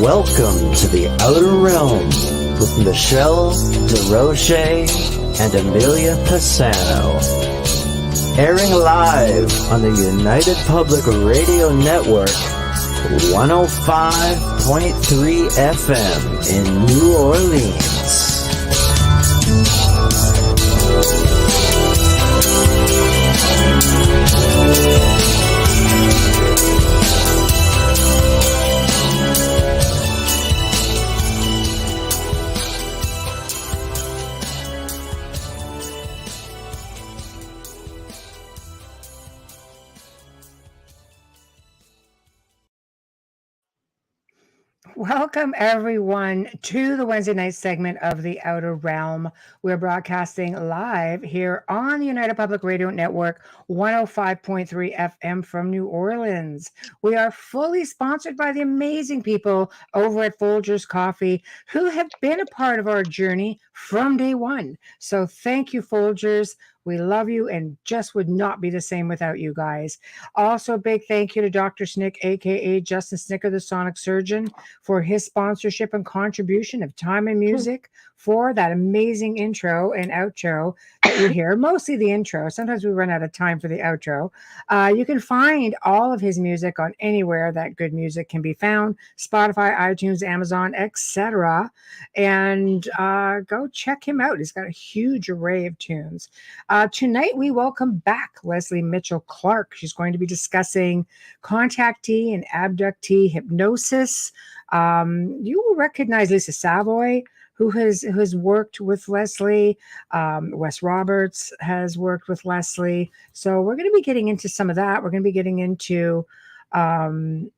Welcome to the Outer Realm with Michelle DeRoche and Amelia Pisano. Airing live on the United Public Radio Network, 105.3 FM in New Orleans. Welcome, everyone, to the Wednesday night segment of The Outer Realm. We're broadcasting live here on the United Public Radio Network, 105.3 FM from New Orleans. We are fully sponsored by the amazing people over at Folgers Coffee who have been a part of our journey from day one. So thank you, Folgers. We love you and just would not be the same without you guys. Also, a big thank you to Dr. Snick, a.k.a. Justin Snicker, the Sonic Surgeon, for his sponsorship and contribution of time and music for that amazing intro and outro that you hear. Mostly the intro. Sometimes we run out of time for the outro. You can find all of his music on anywhere that good music can be found. Spotify, iTunes, Amazon, etc. And go check him out. He's got a huge array of tunes. Tonight, we welcome back Lesley Mitchell Clarke. She's going to be discussing contactee and abductee hypnosis. You will recognize Lisa Savoy, who has worked with Lesley. Wes Roberts has worked with Lesley. So we're going to be getting into some of that. We're going to be getting into abductions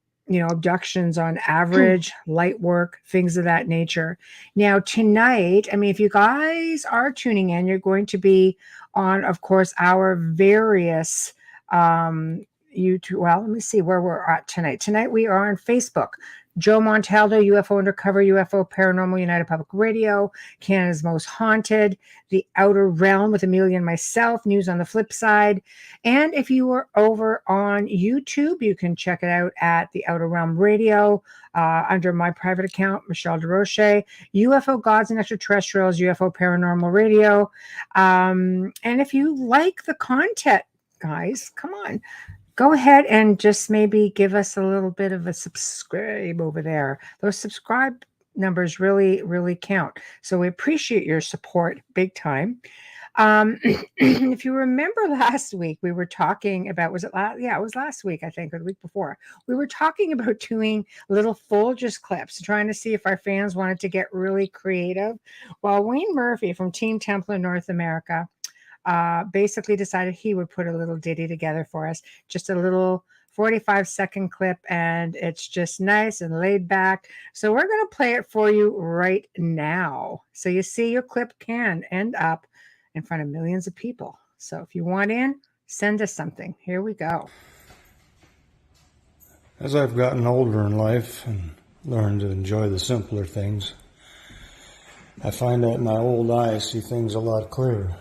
on average, light work, things of that nature. Now, tonight, if you guys are tuning in, you're going to be on, of course, our various YouTube. Well, let me see where we're at tonight. Tonight, we are on Facebook. Joe Montaldo, UFO Undercover, UFO Paranormal, United Public Radio, Canada's Most Haunted, The Outer Realm with Amelia and myself, News on the Flip Side. And if you are over on YouTube, you can check it out at The Outer Realm Radio under my private account, Michelle DeRoche, UFO Gods and Extra-Terrestrials, UFO Paranormal Radio. And if you like the content, guys, come on. Go ahead and just maybe give us a little bit of a subscribe over there. Those subscribe numbers really, really count. So we appreciate your support big time. If you remember last week, we were talking about, it was last week, I think, or the week before. We were talking about doing little Folgers clips, trying to see if our fans wanted to get really creative. Well, Wayne Murphy from Team Templar North America basically decided he would put a little ditty together for us, just a little 45-second clip, and it's just nice and laid back. So we're going to play it for you right now. So you see, your clip can end up in front of millions of people. So if you want in, send us something. Here we go. As I've gotten older in life and learned to enjoy the simpler things, I find that in my old eye I see things a lot clearer.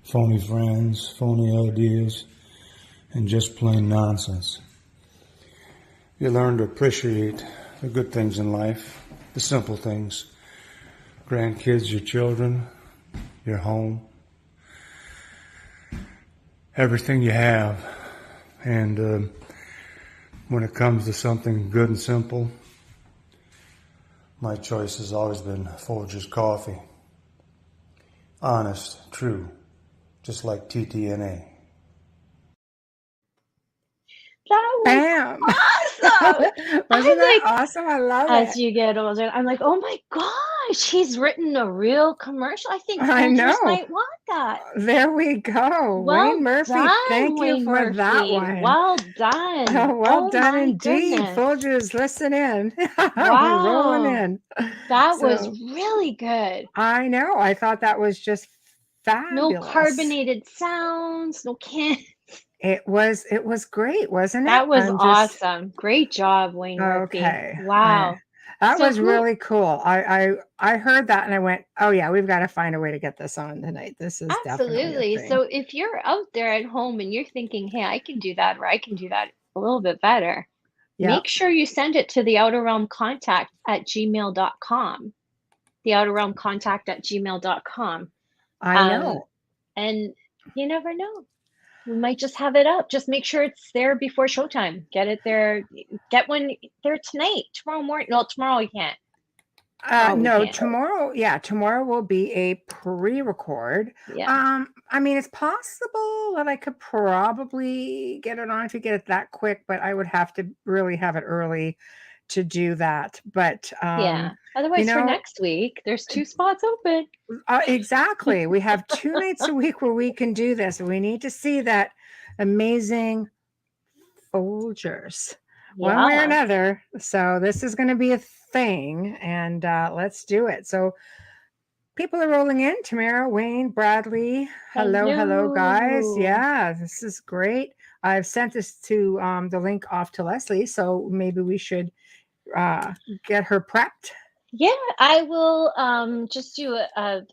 Phony friends, phony ideas, and just plain nonsense. You learn to appreciate the good things in life, the simple things. Grandkids, your children, your home, everything you have. And when it comes to something good and simple, my choice has always been Folgers Coffee. Honest, true. Just like TTNA. That was Bam. awesome. Wasn't that awesome? I love it. As you get older, I'm like, oh my gosh, he's written a real commercial. I think I know. Folgers might want that. There we go. Well Wayne Murphy, done, thank you Wayne for Murphy. that one. Well done. Oh, well done my indeed. goodness. Folgers, listen in. Wow. We're rolling in. That So, was really good. I know. I thought that was just No fabulous. carbonated sounds, no can. It was great, wasn't it? That was I'm just awesome. Great job, Wayne Murphy. okay. Wow. That So was who really cool. I heard that and I went, oh yeah, we've got to find a way to get this on tonight. This is definitely a Absolutely. thing. So if you're out there at home and you're thinking, hey, I can do that, or I can do that a little bit better, Yeah, make sure you send it to the outer realm contact at gmail.com. The outer realm contact at gmail.com. I know. And you never know. We might just have it up. Just make sure it's there before showtime. Get it there. Get one there tonight, tomorrow morning. No, tomorrow you can't. Tomorrow we No, can't. tomorrow will be a pre-record. Yeah. I mean, it's possible that I could probably get it on if you get it that quick, but I would have to really have it early to do that. But Yeah. you Otherwise, for know, next week, there's 2 spots open. exactly. We have 2 nights a week where we can do this. We need to see that amazing Folgers one way or Yeah. another. So this is going to be a thing, and let's do it. So people are rolling in. Tamara, Wayne, Bradley. Hello, guys. Hello. Yeah, this is great. I've sent this to the link off to Lesley, so maybe we should get her prepped. Yeah, I will just do a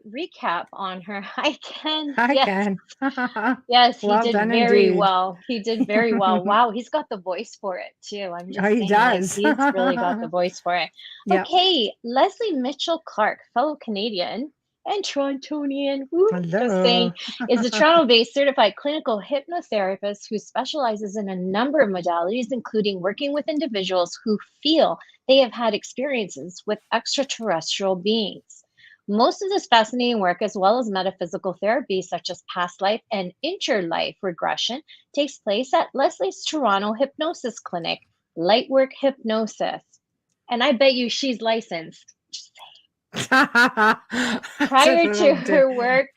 recap on her. I can. I Yes. can. Yes, he Well did done very indeed. well. He did very well. Wow, he's got the voice for it too. I'm just He saying, like, does. he's really got the voice for it. Yeah. Okay, Lesley Mitchell Clarke, fellow Canadian and Torontonian, just Hello. saying, is a Toronto-based certified clinical hypnotherapist who specializes in a number of modalities, including working with individuals who feel they have had experiences with extraterrestrial beings. Most of this fascinating work, as well as metaphysical therapy such as past life and interlife regression, takes place at Lesley's Toronto Hypnosis Clinic, Lightwork Hypnosis. And I bet you she's licensed. Prior to her work,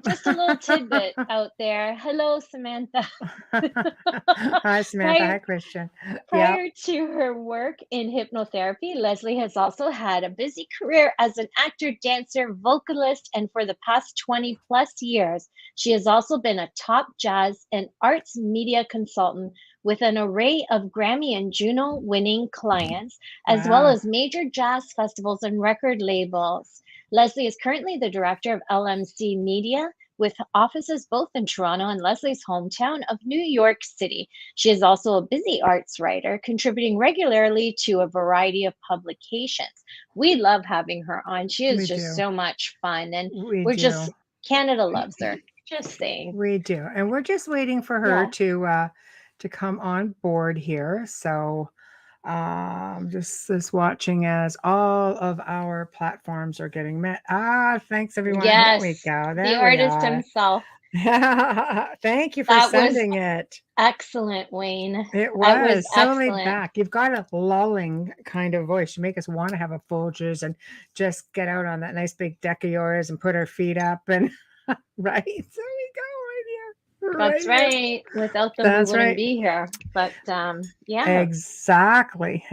just a little tidbit out there. Hello, Samantha. Hi, Samantha. Hi, Christian. Prior to her work in hypnotherapy, Lesley has also had a busy career as an actor, dancer, vocalist, and for the past 20 plus years, she has also been a top jazz and arts media consultant with an array of Grammy and JUNO-winning clients, as well as major jazz festivals and record labels. Lesley is currently the director of LMC Media, with offices both in Toronto and Lesley's hometown of New York City. She is also a busy arts writer, contributing regularly to a variety of publications. We love having her on. She is just so much fun, and Canada loves her. Just saying. We do, and we're just waiting for her to come on board here. So just watching as all of our platforms are getting met. Thanks everyone. Yes, there we go. The artist himself. Thank you for sending it. Excellent, Wayne. It was so laid back. You've got a lulling kind of voice. You make us want to have a Folgers and just get out on that nice big deck of yours and put our feet up and right. There we go, right here. That's right. Without them, we wouldn't be here. But Exactly.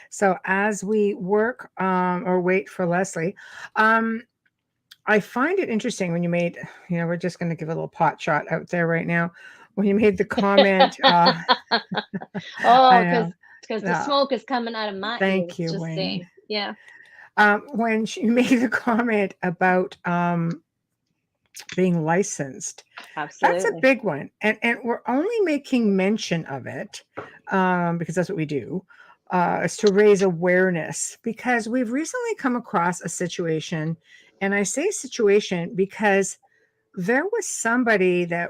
So as we work or wait for Lesley, I find it interesting when you made, we're just going to give a little pot shot out there right now. When you made the comment, because the smoke is coming out of my ears. Thank you, just Wayne. Saying. Yeah. When she made the comment about being licensed, absolutely, that's a big one, and we're only making mention of it because that's what we do, is to raise awareness, because we've recently come across a situation, and I say situation because there was somebody that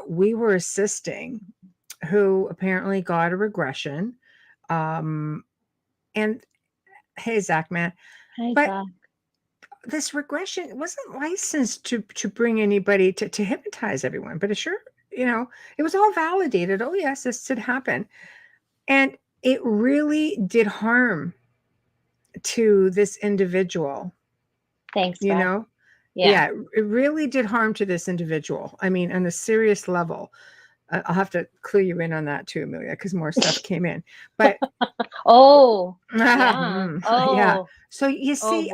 we were assisting who apparently got a regression, and hey, Zach, man, but this regression wasn't licensed to bring anybody to hypnotize everyone, but it sure, it was all validated. Oh yes, this did happen. And it really did harm to this individual. Thanks, Yeah, it really did harm to this individual. I mean, on a serious level. I'll have to clue you in on that too, Amelia, because more stuff came in. But yeah. So you see,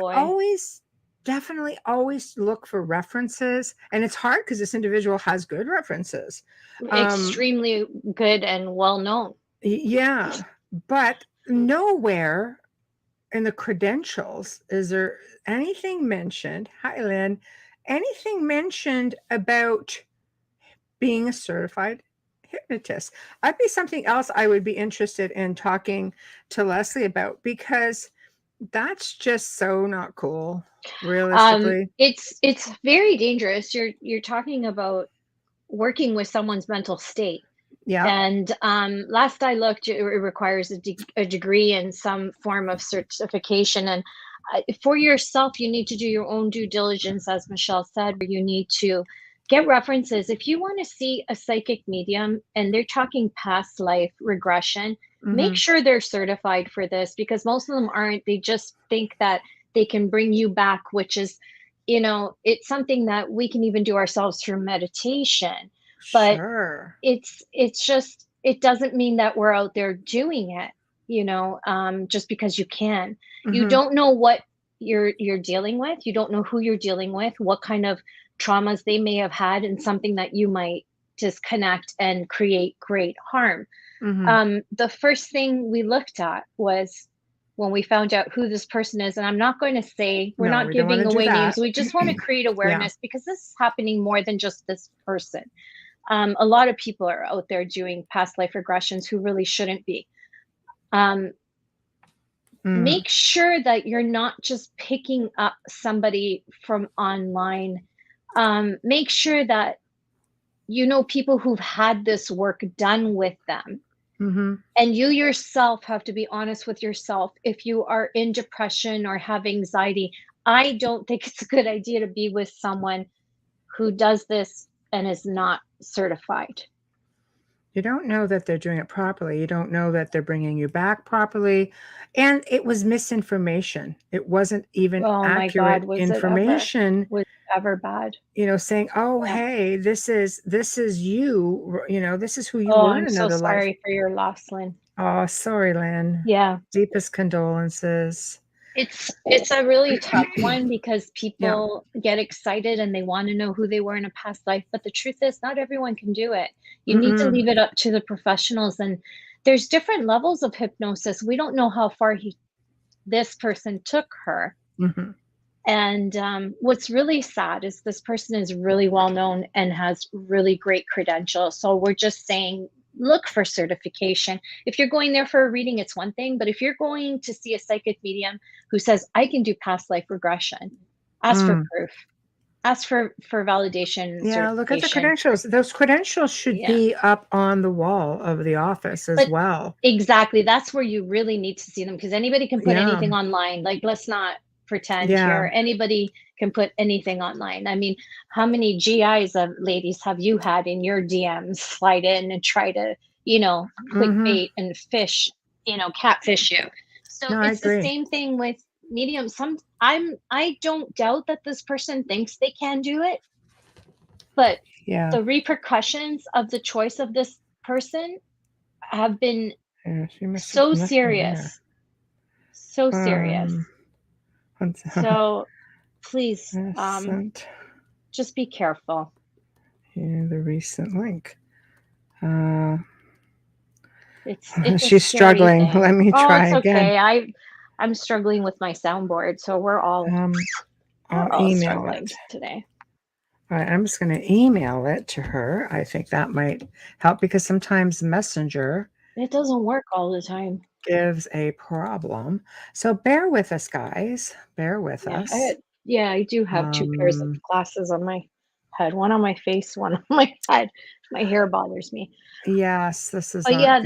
definitely always look for references, and it's hard because this individual has good references, extremely good and well known. Yeah, but nowhere in the credentials is there anything mentioned. Hi, Lynn. Anything mentioned about being a certified hypnotist. That'd be something else I would be interested in talking to Lesley about, because that's just so not cool, realistically. It's very dangerous. You're talking about working with someone's mental state. Yeah. And last I looked, it requires a degree in some form of certification. And for yourself, you need to do your own due diligence, as Michelle said, where you need to get references. If you want to see a psychic medium and they're talking past life regression, make sure they're certified for this, because most of them aren't. They just think that they can bring you back, which is, it's something that we can even do ourselves through meditation. But Sure. it's just, it doesn't mean that we're out there doing it, just because you can. You don't know what you're dealing with. You don't know who you're dealing with, what kind of traumas they may have had, and something that you might disconnect and create great harm. The first thing we looked at was when we found out who this person is, and I'm not going to say, we're not giving away names. We just want to create awareness, because this is happening more than just this person. A lot of people are out there doing past life regressions who really shouldn't be. Make sure that you're not just picking up somebody from online. Make sure that you know people who've had this work done with them. And you yourself have to be honest with yourself. If you are in depression or have anxiety, I don't think it's a good idea to be with someone who does this and is not certified. You don't know that they're doing it properly. You don't know that they're bringing you back properly. And it was misinformation. It wasn't even accurate information. Was ever bad? Saying, oh, hey, this is you, this is who you Oh, were in I'm another so sorry life. for your loss, Lynn. Oh, sorry, Lynn. Yeah. Deepest condolences. It's a really tough one, because people get excited and they want to know who they were in a past life. But the truth is, not everyone can do it. You need to leave it up to the professionals. And there's different levels of hypnosis. We don't know how far this person took her. And what's really sad is this person is really well known and has really great credentials. So we're just saying, look for certification. If you're going there for a reading, it's one thing. But if you're going to see a psychic medium who says, I can do past life regression, ask for proof. Ask for validation. Yeah, look at the credentials. Those credentials should be up on the wall of the office as well. Exactly. That's where you really need to see them, because anybody can put anything online. Like, let's not pretend here. Anybody can put anything online. I mean, how many GIs of ladies have you had in your DMs slide in and try to, clickbait and fish, catfish you? So it's the same thing with mediums. I don't doubt that this person thinks they can do it, but the repercussions of the choice of this person have been so serious. So serious. So please, just be careful. The recent link. It's she's struggling. Let me try it's again. Okay. I'm struggling with my soundboard, so we're all email it today. All right, I'm just going to email it to her. I think that might help, because sometimes Messenger, it doesn't work all the time, gives a problem. So bear with us, guys. Bear with us. I do have two pairs of glasses on my head, one on my face, one on my head. My hair bothers me. Yes, this is. But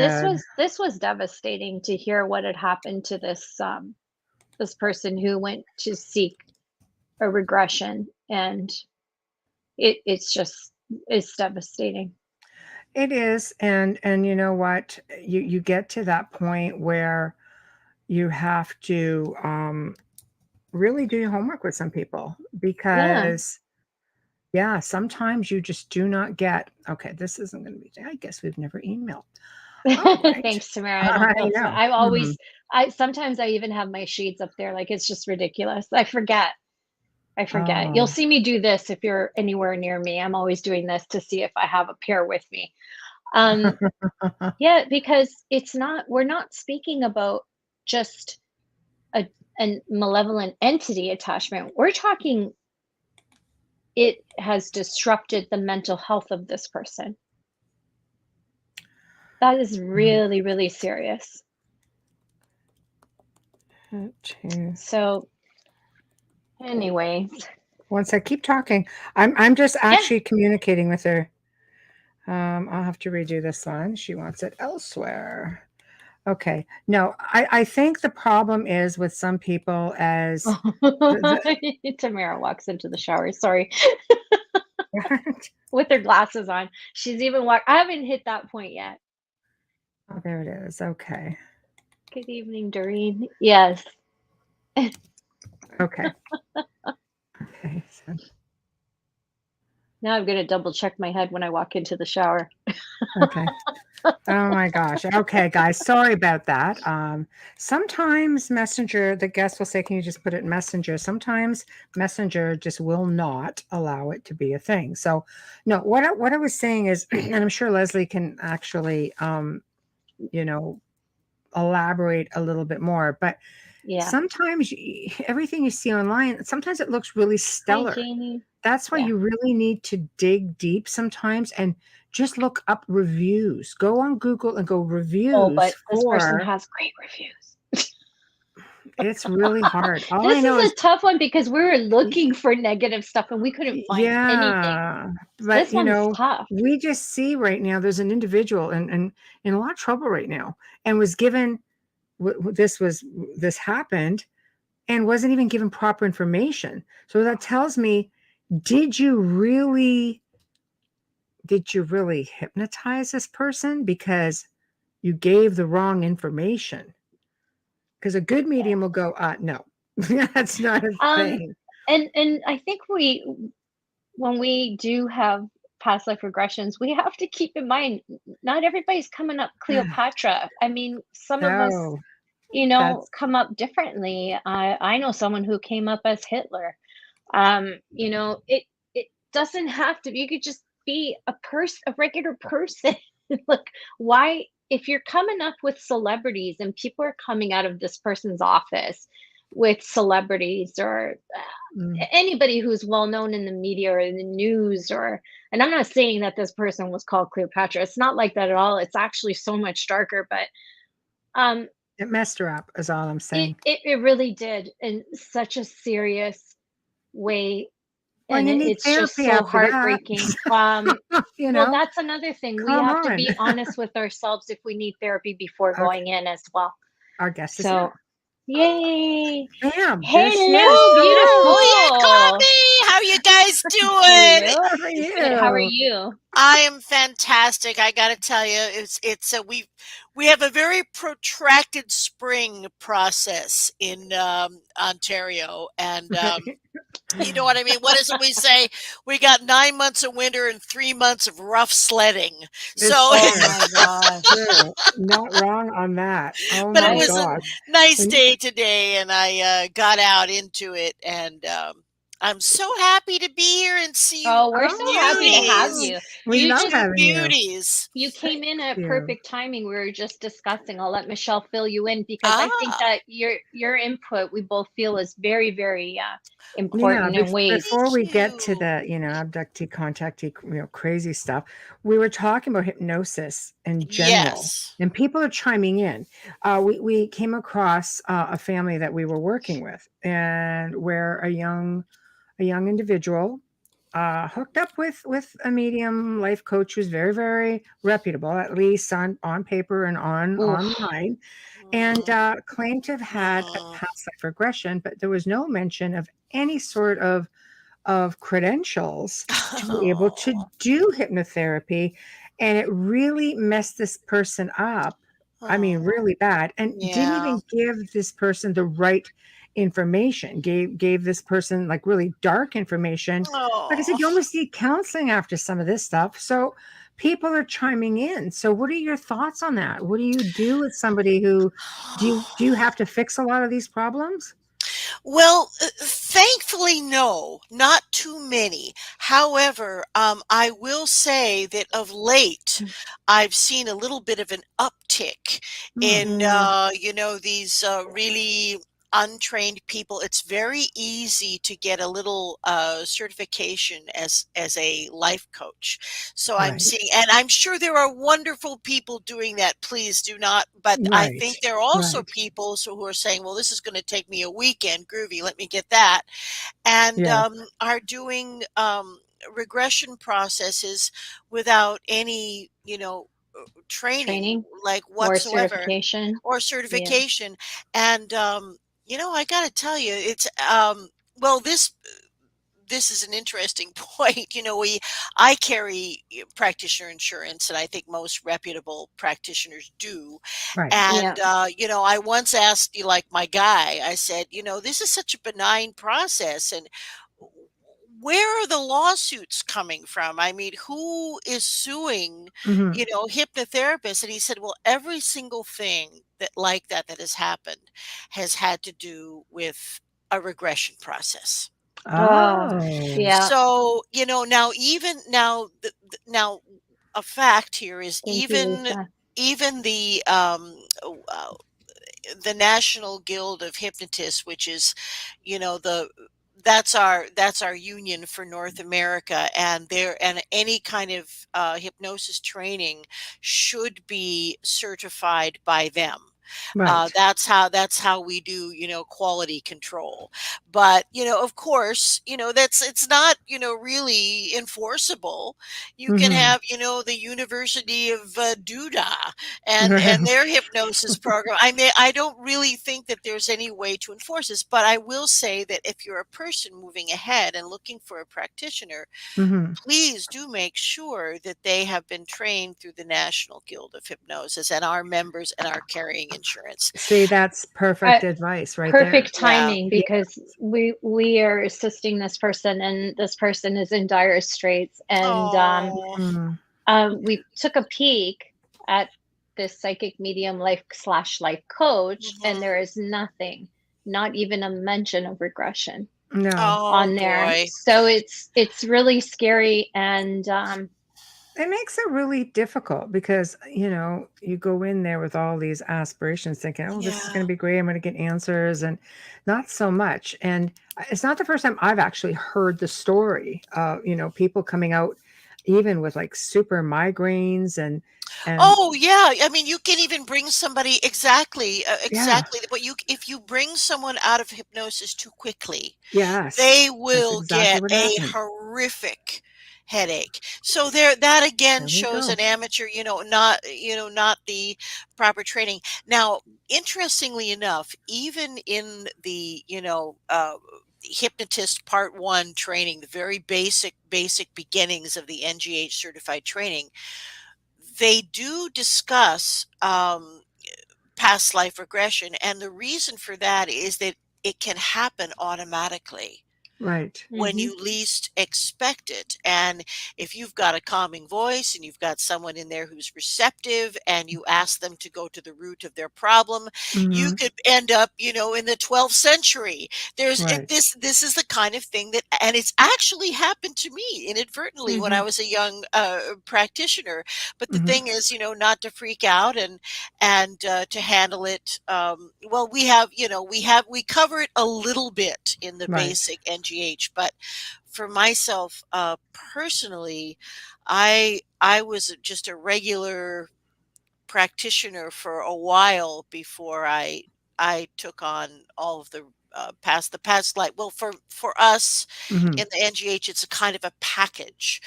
this was devastating to hear what had happened to this this person who went to seek a regression, and it's devastating. It is, and you know what? You get to that point where you have to really do your homework with some people, because sometimes you just do not get. Okay, this isn't going to be. I guess we've never emailed. Right. Thanks, Tamara. I know. I always. Sometimes I even have my sheets up there. Like, it's just ridiculous. I forget. Oh. You'll see me do this if you're anywhere near me. I'm always doing this to see if I have a pair with me. Because we're not speaking about just a malevolent entity attachment. We're talking, it has disrupted the mental health of this person. That is really, really serious. So, anyways. Once I keep talking, I'm just Yeah. actually communicating with her. I'll have to redo this one. She wants it elsewhere. Okay. No, I think the problem is with some people as Tamara walks into the shower. Sorry. With her glasses on. She's even I haven't hit that point yet. Oh, there it is. Okay. Good evening, Doreen. Yes. Okay. Okay. So. Now I'm going to double check my head when I walk into the shower. Okay. Oh my gosh. Okay, guys. Sorry about that. Sometimes Messenger, the guest will say, can you just put it in Messenger? Sometimes Messenger just will not allow it to be a thing. So no, what I was saying is, and I'm sure Lesley can actually, elaborate a little bit more, but sometimes everything you see online, sometimes it looks really stellar. Hi, Janie. That's why you really need to dig deep sometimes and just look up reviews. Go on Google and go reviews. Oh, but this person has great reviews. It's really hard. All this I know is a tough one because we were looking for negative stuff and we couldn't find anything. But this one's tough. We just see right now there's an individual and in a lot of trouble right now and was given this happened and wasn't even given proper information. So that tells me, did you really hypnotize this person because you gave the wrong information? Because a good medium will go, no, that's not a thing. And I think when we do have past life regressions, we have to keep in mind, not everybody's coming up Cleopatra. I mean, some of us, come up differently. I know someone who came up as Hitler. It doesn't have to be. You could just be a regular person. Like, why? If you're coming up with celebrities and people are coming out of this person's office with celebrities or anybody who's well known in the media or in the news, and I'm not saying that this person was called Cleopatra. It's not like that at all. It's actually so much darker, but it messed her up, is all I'm saying. It really did in such a serious way. Well, and it's just so heartbreaking. Well, that's another thing. We have to be honest with ourselves if we need therapy before going in as well. Our guest is here. Yay! Bam! Hello, beautiful. Coffee. How are you guys doing? Good. How are you? I am fantastic. I got to tell you, we have a very protracted spring process in Ontario, and you know what I mean? What is it we say? We got 9 months of winter and 3 months of rough sledding. Oh my God. Not wrong on that. Oh but my it was gosh. a nice day today, and I got out into it, and I'm so happy to be here and see you. Oh, we're so happy to have you. We love having beauties. You came in at perfect timing. We were just discussing. I'll let Michelle fill you in because I think that your input we both feel is very, very important in ways. Before we get to the abductee-contactee crazy stuff, we were talking about hypnosis in general, and people are chiming in. We came across a family that we were working with, and where a young individual hooked up with a medium life coach who's very, very reputable, at least on paper and online, and claimed to have had a past life regression, but there was no mention of any sort of credentials to be able to do hypnotherapy, and it really messed this person up. I mean, really bad, and didn't even give this person the right information. Gave this person like really dark information. Like I said, you almost need counseling after some of this stuff. So people are chiming in. So what are your thoughts on that? What do you do with somebody who do you have to fix a lot of these problems? Well, thankfully, no, not too many. However, I will say that of late, I've seen a little bit of an uptick in, these really untrained people, it's very easy to get a little certification as a life coach. So I'm Right. seeing, and I'm sure there are wonderful people doing that. Please do not. But I Right. think there are also Right. people who are saying, well, this is going to take me a weekend. Groovy, let me get that. And Yes. are doing regression processes without any, training, Training like or whatsoever, certification. or Yeah. certification. And I got to tell you, it's well, this is an interesting point. I carry practitioner insurance, and I think most reputable practitioners do. Right. And Yeah. I once asked, like, my guy, I said, this is such a benign process, and where are the lawsuits coming from? I mean, who is suing, Hmm. hypnotherapists? And he said, well, every single thing that has happened has had to do with a regression process. Oh, Oh. yeah. So, now, even now, now a fact here is, Thank you, Lisa. even uh, the National Guild of Hypnotists, which is, the that's our union for North America, and any kind of hypnosis training should be certified by them. Right. That's how we do, quality control. But, of course, it's not, really enforceable. You can Hmm. have, the University of Duda and Right. their hypnosis program. I mean, I don't really think that there's any way to enforce this, but I will say that if you're a person moving ahead and looking for a practitioner, Hmm. please do make sure that they have been trained through the National Guild of Hypnosis and are members and are carrying insurance. See, that's perfect advice right there. Perfect Yeah. timing Yeah. because we are assisting this person and this person is in dire straits and Oh, Mm. we took a peek at this psychic medium life coach and mhm. there is nothing, not even a mention of regression No. Oh on there, boy. so it's really scary and It makes it really difficult because, you go in there with all these aspirations thinking, oh, this is going Yeah. to be great. I'm going to get answers, and not so much. And it's not the first time I've actually heard the story of, people coming out even with like super migraines and Oh, yeah. I mean, you can even bring somebody, exactly, yeah, exactly. But if you bring someone out of hypnosis too quickly, they yes, that's will exactly get what a happened. horrific headache. So that again There we shows go. an amateur, not the proper training. Now, interestingly enough, even in the, hypnotist part 1 training, the very basic beginnings of the NGH certified training, they do discuss past life regression, and the reason for that is that it can happen automatically Right. when mhm, you least expect it. And if you've got a calming voice and you've got someone in there who's receptive and you ask them to go to the root of their problem, you Hmm. could end up, in the 12th century. Right. This is the kind of thing that, and it's actually happened to me inadvertently when I mhm. was a young practitioner. But the Hmm. thing is, not to freak out, and to handle it. Well, we cover it a little bit in the Right. basic NGH, but for myself, personally, I was just a regular practitioner for a while before I took on all of the past life. Well, for us Hmm. in the NGH, it's a kind of a package.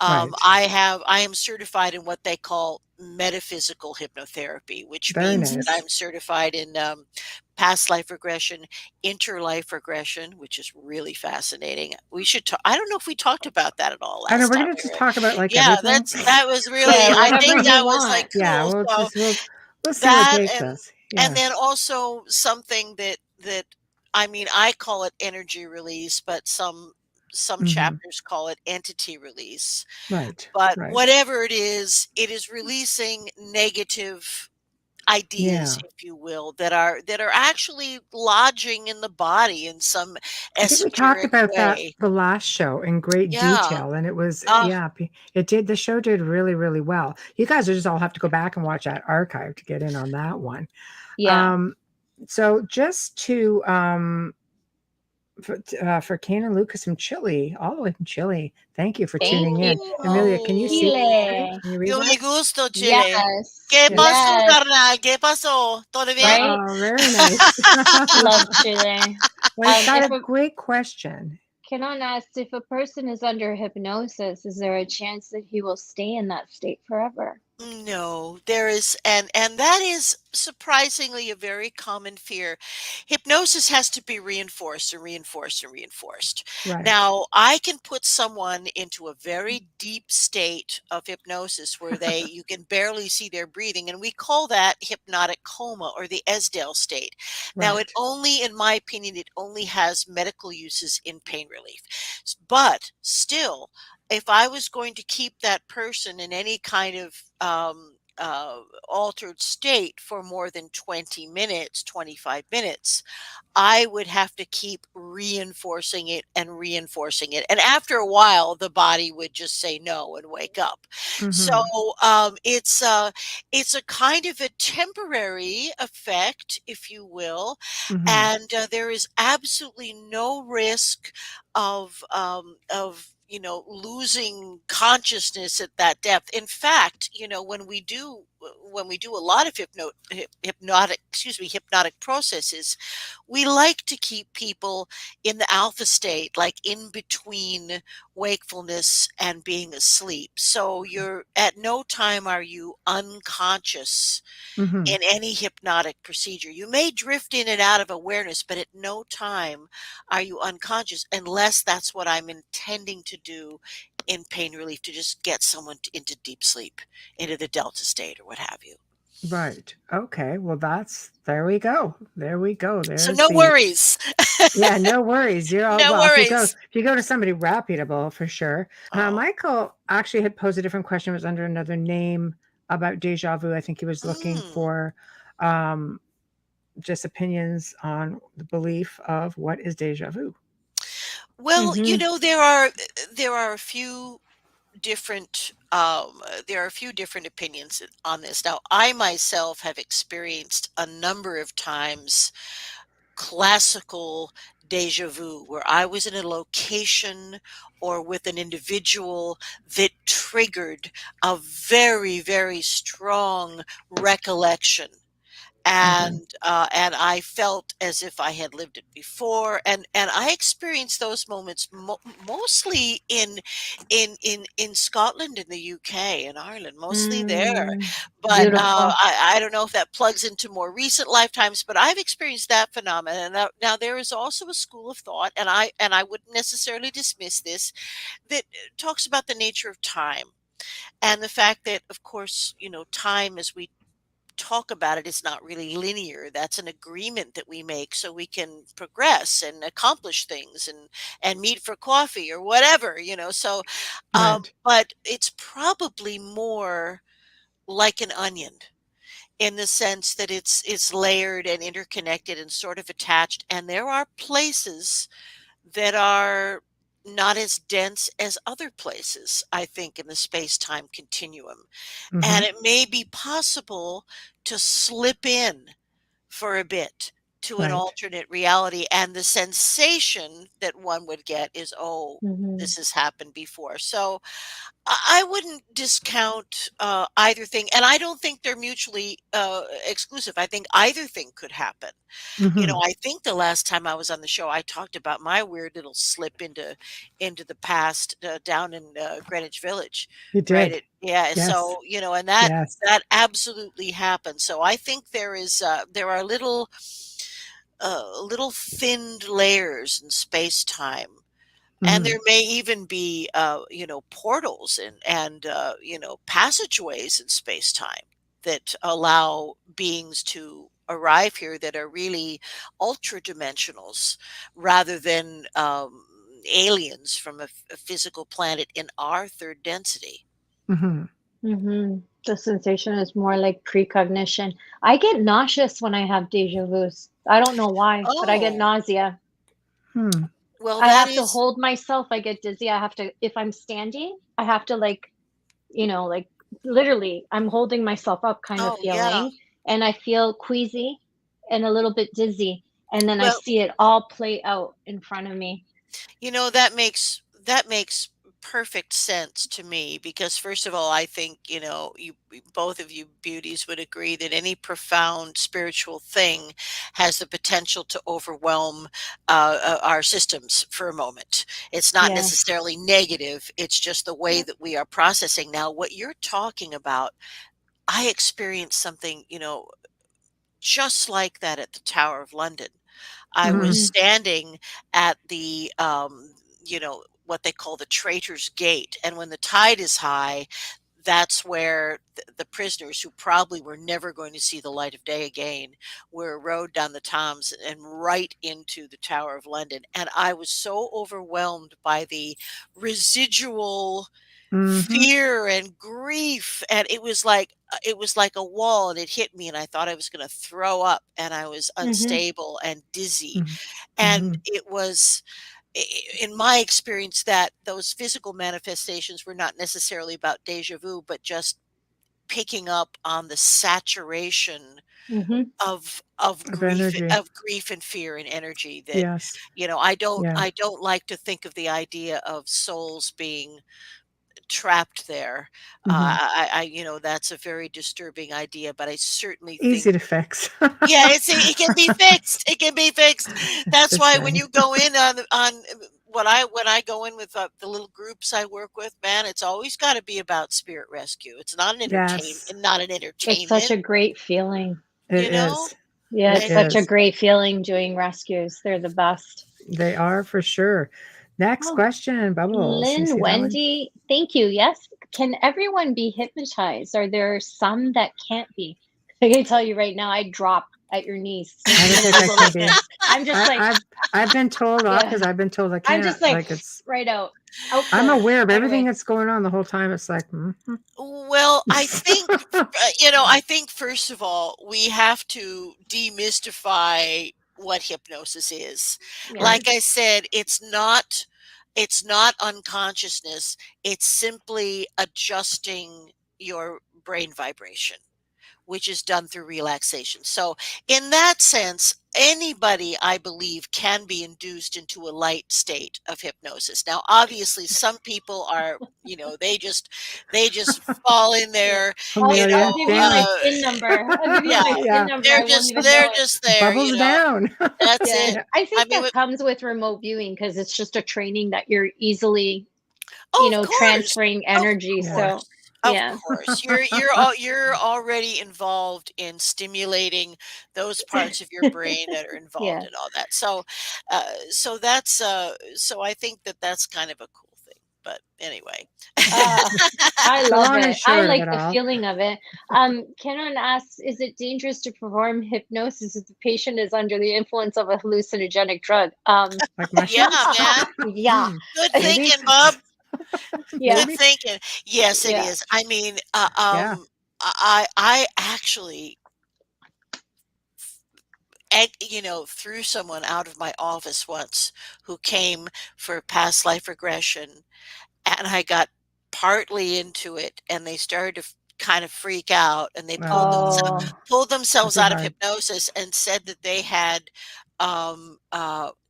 Right. I am certified in what they call metaphysical hypnotherapy, which Very means that Mhm. nice. I'm certified in past life regression, interlife regression, which is really fascinating. We should talk. I don't know if we talked about that at all I know last we're time going to we just were. talk about like Yeah, everything. that was really. Yeah, I whatever think you that was like want. Yeah, cool. So we'll see where it that, takes and us. and Yeah. then also something that I mean, I call it energy release, but some Hmm. chapters call it entity release. Right. But Right. whatever it is releasing negative ideas, Yeah. if you will, that are actually lodging in the body in some I think we talked esoteric about that way. the last show in great Yeah. detail, and it was Uh, yeah, it did. The show did really, really well. You guys just all have to go back and watch that archive to get in on that one. Yeah. Um, So just to for Kane and Lucas from Chile, all the way from Chile. Thank you for Thank tuning in. you, Amelia, can you see? Chile. Can you read Yo me that? gusto, Chile. Yes, ¿Qué Yes. pasó, yes, carnal? ¿Qué pasó? ¿Todo bien? right. Very nice. Love Chile. Well, he's got If a a great question. Canon asks, if a person is under hypnosis, is there a chance that he will stay in that state forever? No, there is, and that is surprisingly a very common fear. Hypnosis has to be reinforced and reinforced and reinforced. Right. Now, I can put someone into a very deep state of hypnosis where you can barely see their breathing, and we call that hypnotic coma or the Esdale state. Now, it Right. only, in my opinion, it only has medical uses in pain relief. But still, if I was going to keep that person in any kind of altered state for more than 20 minutes, 25 minutes, I would have to keep reinforcing it and reinforcing it. And after a while, the body would just say no and wake up. So it's a kind of a temporary effect, if you will, and there is absolutely no risk of losing consciousness at that depth. In fact, when we do a lot of hypnotic processes, we like to keep people in the alpha state, like in between wakefulness and being asleep. So you're at no time are you unconscious in any hypnotic procedure. You may drift in and out of awareness, but at no time are you unconscious unless that's what I'm intending to do in pain relief, to just get someone into deep sleep, into the delta state or what have you. Right. Okay. Well, there we go. There we go. So There's no worries. Yeah, no worries. You're all No well. If worries. you go to somebody reputable, for sure. Oh. Michael actually had posed a different question. It was under another name about deja vu. I think he was looking for just opinions on the belief of what is deja vu. Well, there are a few different opinions on this. Now, I myself have experienced a number of times classical deja vu, where I was in a location or with an individual that triggered a very, very strong recollection. And I felt as if I had lived it before, and I experienced those moments mostly in Scotland, in the UK, and Ireland, mostly there. But Beautiful. I don't know if that plugs into more recent lifetimes, but I've experienced that phenomenon. Now there is also a school of thought, and I wouldn't necessarily dismiss this, that talks about the nature of time and the fact that, of course, time, as we talk about it, is not really linear. That's an agreement that we make so we can progress and accomplish things and meet for coffee or whatever, so but it's probably more like an onion, in the sense that it's layered and interconnected and sort of attached, and there are places that are not as dense as other places, I think, in the space-time continuum. And it may be possible to slip in for a bit to an alternate reality, and the sensation that one would get is, oh, this has happened before. So I wouldn't discount either thing, and I don't think they're mutually exclusive. I think either thing could happen. I think the last time I was on the show, I talked about my weird little slip into the past down in Greenwich Village. You did. Right? Yes. So and that absolutely happened. So I think there are little thinned layers in space time. And there may even be, portals and passageways in space time that allow beings to arrive here that are really ultra dimensionals, rather than aliens from a physical planet in our third density. The sensation is more like precognition. I get nauseous when I have deja vus. I don't know why, but I get nausea. Well, I have to hold myself. I get dizzy. I have to, if I'm standing, I have to like literally, I'm holding myself up kind of feeling. And I feel queasy. and a little bit dizzy. And then I Well, see it all play out in front of me. that makes perfect sense to me because first of all, I think, both of you beauties would agree that any profound spiritual thing has the potential to overwhelm our systems for a moment. It's not Yes. necessarily negative, it's just the way Yep. that we are processing. Now, what you're talking about, I experienced something, just like that at the Tower of London. I was Mhm. Mhm. standing at the, what they call the Traitor's Gate, and when the tide is high, that's where the prisoners who probably were never going to see the light of day again were rowed down the Thames and right into the Tower of London. And I was so overwhelmed by the residual Mhm. fear and grief, and it was like a wall, and it hit me, and I thought I was going to throw up, and I was Mhm. unstable and dizzy. Mhm. And Mhm. it was in my experience that those physical manifestations were not necessarily about deja vu, but just picking up on the saturation Mhm. of Of grief energy. of grief and fear and energy that Yes. I don't Yeah. I don't like to think of the idea of souls being trapped there. Mhm. That's a very disturbing idea, but I certainly think Easy to fix. yeah, it can be fixed. It can be fixed. That's Just why when saying. you go in on when I go in with the little groups I work with, man, it's always got to be about spirit rescue. It's Yes, not an It's such entertainment, a great feeling. it you know. is. Yeah, It it's And such a is. great feeling doing rescues. They're the best. They are for sure. Next Oh, question, Bubbles. You Lynn, see that one? Wendy, thank you. Yes. Can everyone be hypnotized? Are there some that can't be? I can tell you right now, I drop at your knees. I don't When think I people can like be. this, I'm just I, like, I've I've been told off yeah, because I've been told I I'm just can't. like Like it's. right out I'm cold. aware of everything Anyway, that's going on the whole time. It's like, well, I think first of all, we have to demystify what hypnosis is. yeah. right. Like I said, it's not unconsciousness. It's simply adjusting your brain vibration, which is done through relaxation. So, in that sense, anybody, I believe, can be induced into a light state of hypnosis. Now, obviously, some people are, they just fall in Yeah. there, I'll Amelia, give you my damn. PIN number. I'll give you yeah, my PIN Yeah. number. I won't even they're know it. just there, Bubbles down. That's Yeah. it. Yeah. I I think mean, that comes with remote viewing because it's just a training that you're easily, oh, of course. transferring Of energy. Yeah. So, course. Of yeah. course. You're already involved in stimulating those parts of your brain that are involved Yeah. in all that. So I think that that's kind of a cool thing. But anyway. Ah, I The love long and it. I short of like it the all, feeling of it. Kenan asks, is it dangerous to perform hypnosis if the patient is under the influence of a hallucinogenic drug? like Yeah, mushrooms. man. Yeah. Good Maybe. thinking, Bob. Yeah. Good Maybe. thinking. Yes, it Yeah. is. I mean, Yeah. I actually threw someone out of my office once who came for past life regression, and I got partly into it, and they started to kind of freak out, and they Oh, pulled that'd themselves be out of hard. hypnosis and said that they had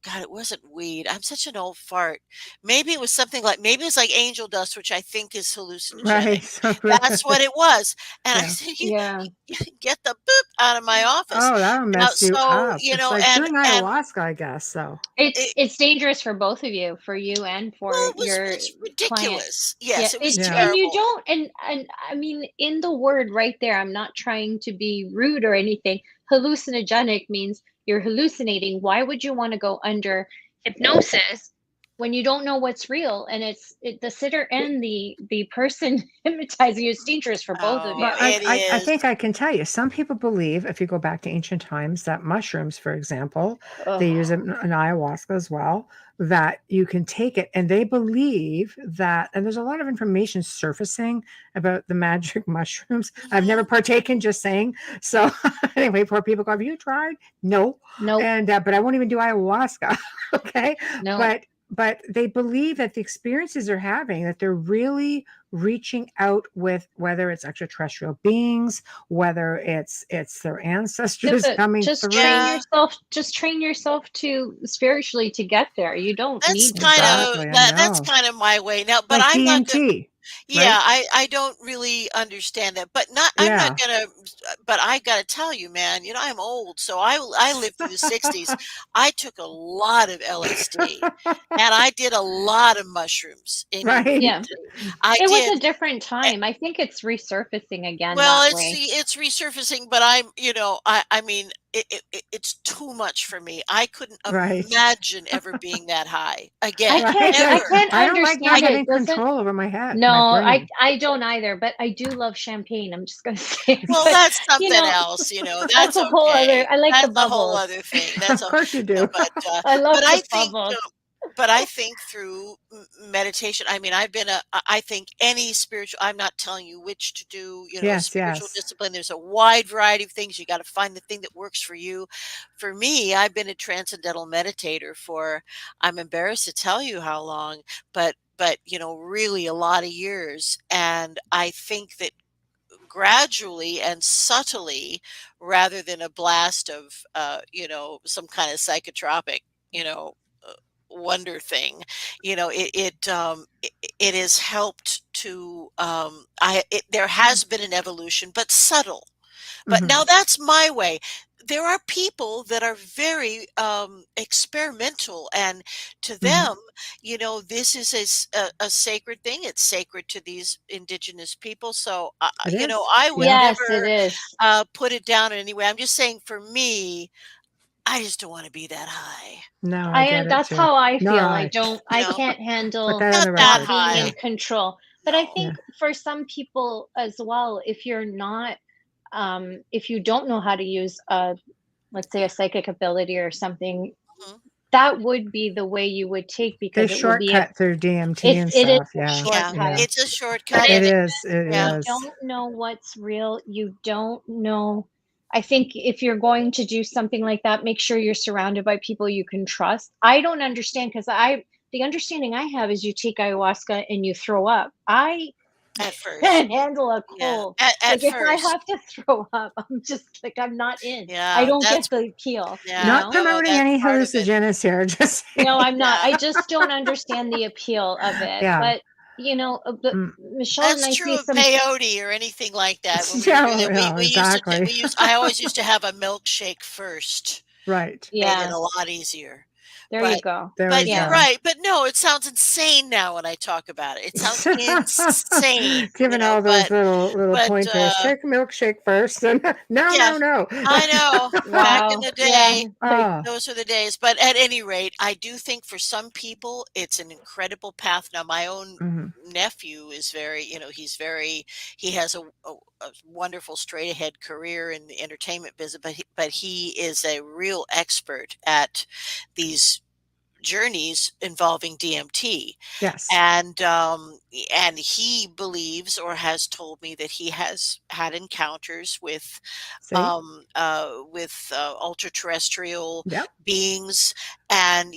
God, it wasn't weed. I'm such an old fart. Maybe it was like angel dust, which I think is hallucinogenic. Right. So, That's what it was. And I yeah. said, Yeah. you get the boop out of my office. Oh, that'll mess you So, up. It's like doing and ayahuasca, I guess. So, It's dangerous for both of you, for you and for well, your it's client. ridiculous. Yeah, Yes, it was it's yeah. and you terrible. don't and I mean in the word right there, I'm not trying to be rude or anything. Hallucinogenic means you're hallucinating. Why would you want to go under hypnosis when you don't know what's real? And the sitter and the person hypnotizing you is dangerous for both of Oh, you. But it I is. think I can tell you, some people believe, if you go back to ancient times, that mushrooms, for example, they use it Oh, in ayahuasca as well, that you can take it. And they believe that, and there's a lot of information surfacing about the magic mushrooms. I've never Mhm. partaken, just saying. So, anyway, poor people go, have you tried? No. nope, And, but I won't even do ayahuasca. Okay. no. But but they believe that the experiences they're having, that they're really reaching out with, whether it's extraterrestrial beings, whether it's their Yeah, ancestors but coming just train through. Yeah. yourself. Just train yourself to spiritually to get there. You don't That's need to kind go. of Exactly, I that's know. kind of my way now, but Like I'm not gonna. DMT, Yeah, right? I don't really understand that, but not I'm not Yeah. gonna. But I gotta tell you, man, I'm old, so I lived through the '60s. I took a lot of LSD, and I did a lot of mushrooms. I mean, Right. Yeah, I it was did. a different time. I think it's resurfacing again Well, that it's way. it's resurfacing, but I mean, it's too much for me. I couldn't Right. imagine ever being that high I again, can't. Right. I ever. can't I don't like not understand it. having It doesn't. control over my head, No, my I brain. I don't either. But I do love champagne. I'm just gonna say. Well, But that's you something know, else, that's that's a whole other. okay. I like the That's a whole bubbles. other thing. That's Of a course you no, do. I love but the bubbles. I think through meditation, I mean, I think any spiritual, I'm not telling you which to do, Yes, spiritual yes. discipline. There's a wide variety of things. You got to find the thing that works for you. For me, I've been a transcendental meditator for, I'm embarrassed to tell you how long, but, really a lot of years. And I think that gradually and subtly, rather than a blast of some kind of psychotropic you know uh, wonder thing, it has helped to there has been an evolution, but subtle. But Hmm. now that's my way. There are people that are very experimental, and to Hmm. them, this is a sacred thing. It's sacred to these indigenous people. So, It is. I would Yeah. Yes, it never is. put it down in any way. I'm just saying, for me, I just don't want to be that high. No, I get it That's too. how I No, feel. I You I know, can't put handle that on not the that not record. being Yeah. in high. control. But I No. Yeah. think for some people as well, if you're not, if you don't know how to use let's say a psychic ability or something, Mhm. that would be the way you would take They because it would be a shortcut through DMT and it is stuff. a Yeah. Yeah, shortcut. Yeah. it's a But shortcut, It and is. It yeah, you is. don't know what's real. You don't know. I think if you're going to do something like that, make sure you're surrounded by people you can trust. I don't understand because the understanding I have is you take ayahuasca and you throw up. I at first. can't handle a Yeah, cold. at Like if I first. have to throw up, I'm just like I'm not in. I Yeah, don't get the appeal, you yeah, Not know? no, promoting that's any part of it. hallucinogens here. Just No, saying. I'm not. Yeah. I just don't understand the appeal of it. Yeah. But but Mm. Michelle and That's I see true of some peyote or anything like that. When we were doing Yeah. it, Yeah. we used to Exactly. I always used to have a milkshake first. Right. Made it yeah, a lot easier. there you But go. There we but you're Yeah. go. right. But no, it sounds insane now when I talk about it. It sounds insane, Giving all those little but pointers. Take a milkshake first, and no, yeah, no, no. I know. Back in Wow. the Yeah. day, Like Oh. those are the days. But at any rate, I do think for some people, it's an incredible path. Now, my own Hmm. nephew is very, he has a wonderful straight ahead career in the entertainment business, but he is a real expert at these journeys involving DMT. Yes. And he believes, or has told me, that he has had encounters See. with ultra terrestrial Yep. beings. And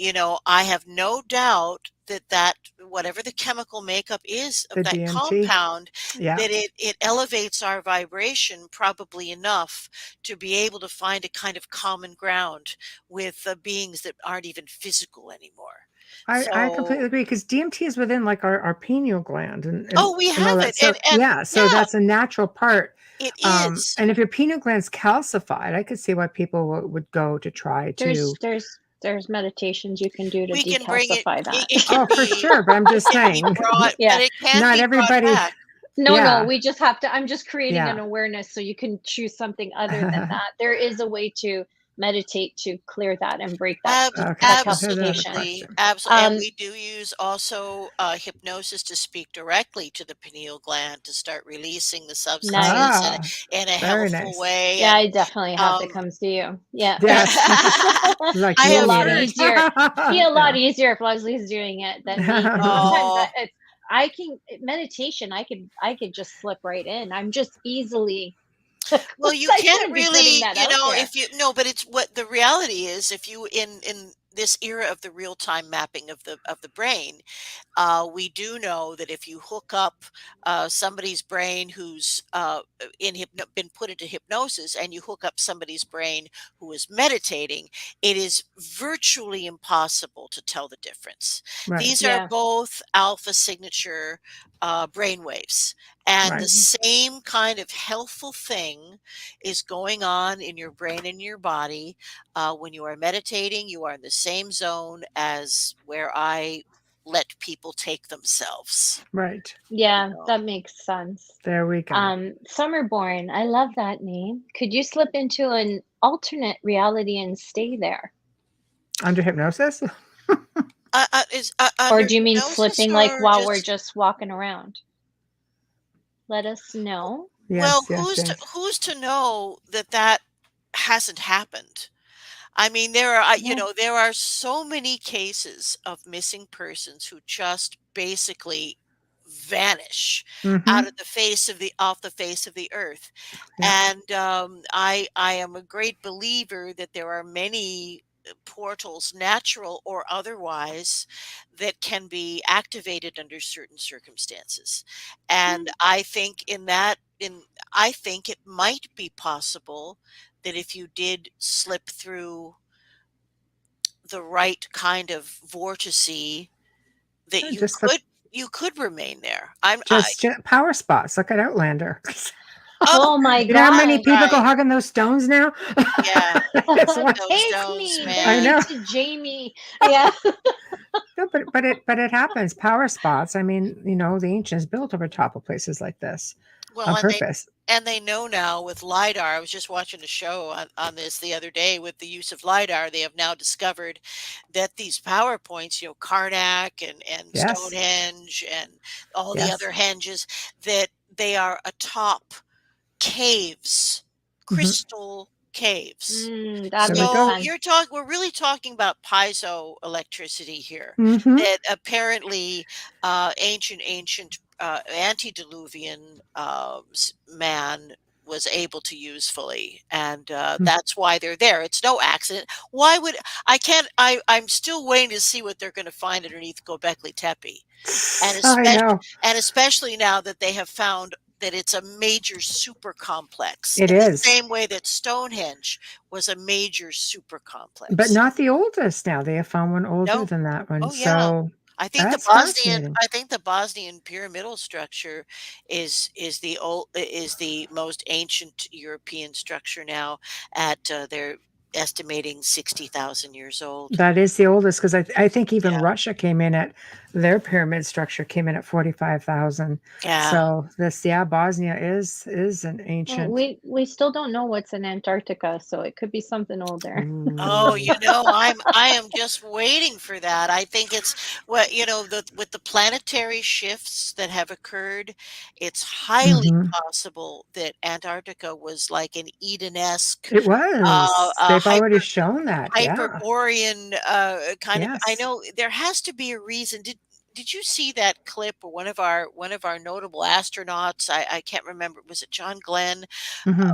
I have no doubt that whatever the chemical makeup is of The that DMT. compound, Yeah. that it elevates our vibration probably enough to be able to find a kind of common ground with beings that aren't even physical anymore. I completely So, agree because DMT is within like our pineal gland oh, we and all have that. it, So and yeah, so yeah, that's a natural part. it is. And if your pineal gland's calcified, I could see why people would go to try to. there's meditations you can do to We can bring it. decalcify It, that. it can Oh, for be. sure. But I'm It just can be saying, brought, but Yeah. it can not be brought everybody. back. No, Yeah. we just have to I'm just creating an Yeah. awareness so you can choose something other than that. There is a way to meditate to clear that and break Okay. that So here's another calcification. Absolutely, question. absolutely, and Um, we do use also hypnosis to speak directly to the pineal gland to start releasing the substances nice. Ah, in a very healthful nice. way. Yeah, And I definitely have to um, come see you. Yeah. Yes. Like I Be a you have lot need heard. it. easier. Be a lot Yeah. easier if Leslie's doing it than me because sometimes Oh, it's I can meditation. I could just slip right in. I'm just easily. well, you I can't shouldn't be putting really, that out there. if you no, but it's what the reality is. If you in this era of the real-time mapping of the brain, we do know that if you hook up somebody's brain who's been put into hypnosis, and you hook up somebody's brain who is meditating, it is virtually impossible to tell the difference. Right. These are Yeah. both alpha signature brain waves, and Right. the same kind of healthful thing is going on in your brain and your body. When you are meditating, you are in the same zone as where I let people take themselves. Right. Yeah, know. that makes sense. There we go. Summerborn, I love that name. Could you slip into an alternate reality and stay there? Under hypnosis? Is Or under do you mean hypnosis, slipping like or while we're just just walking around? Let us know. well, Yes, yes, yes. who's to know that that hasn't happened? I mean, there are, you Yeah. know, there are so many cases of missing persons who just basically vanish out Mm-hmm. of the face of the off the face of the earth. Yeah. And I am a great believer that there are many portals, natural or otherwise, that can be activated under certain circumstances. And Mm, I think I think it might be possible that if you did slip through the right kind of vortice, that Just the you could remain there. power spots. Look at Outlander. Oh, Oh my You know how many gosh. people go right. hugging those stones now? Yeah, It's one- those Take stones, me, bring I man. me know. to Jamie. Yeah. No, but it happens. Power spots. I mean, you know, the ancients built over top of places like this Well, on purpose. and they know now with LiDAR. I was just watching a show on this the other day with the use of LiDAR. They have now discovered that these power points, you know, Karnak and Yes. Stonehenge and all the Yes. other henges, that they are atop caves, Hmm. crystal caves. That There we makes go. So sense. we're really talking about piezoelectricity here, Hmm. that apparently ancient antediluvian man was able to use fully, and that's why they're there. It's no accident. Why would I can't I'm still waiting to see what they're going to find underneath Göbekli Tepe, and I know. especially now that they have found that it's a major super complex It in the is. same way that Stonehenge was a major super But complex. not the oldest now. They have found one older No. than that one. Oh yeah. So that's fascinating. I think the Bosnian pyramidal structure is the most ancient European structure now at they're estimating 60,000 years old. That is the oldest because I think even Yeah. Russia came in at their pyramid structure came in at 45,000. Yeah. So Bosnia is an Well, ancient. we still don't know what's in Antarctica, so it could be something older. Oh, Ooh. you know, I am just waiting for that. I think it's what, you know, with the planetary shifts that have occurred, it's highly Mhm. possible that Antarctica was like an Eden-esque, It was. a They've already shown that. Yeah. Hyperborean kind of. I Yes. know there has to be a reason. Did you see that clip where one of our notable astronauts? I can't remember. Was it John Glenn? Hmm.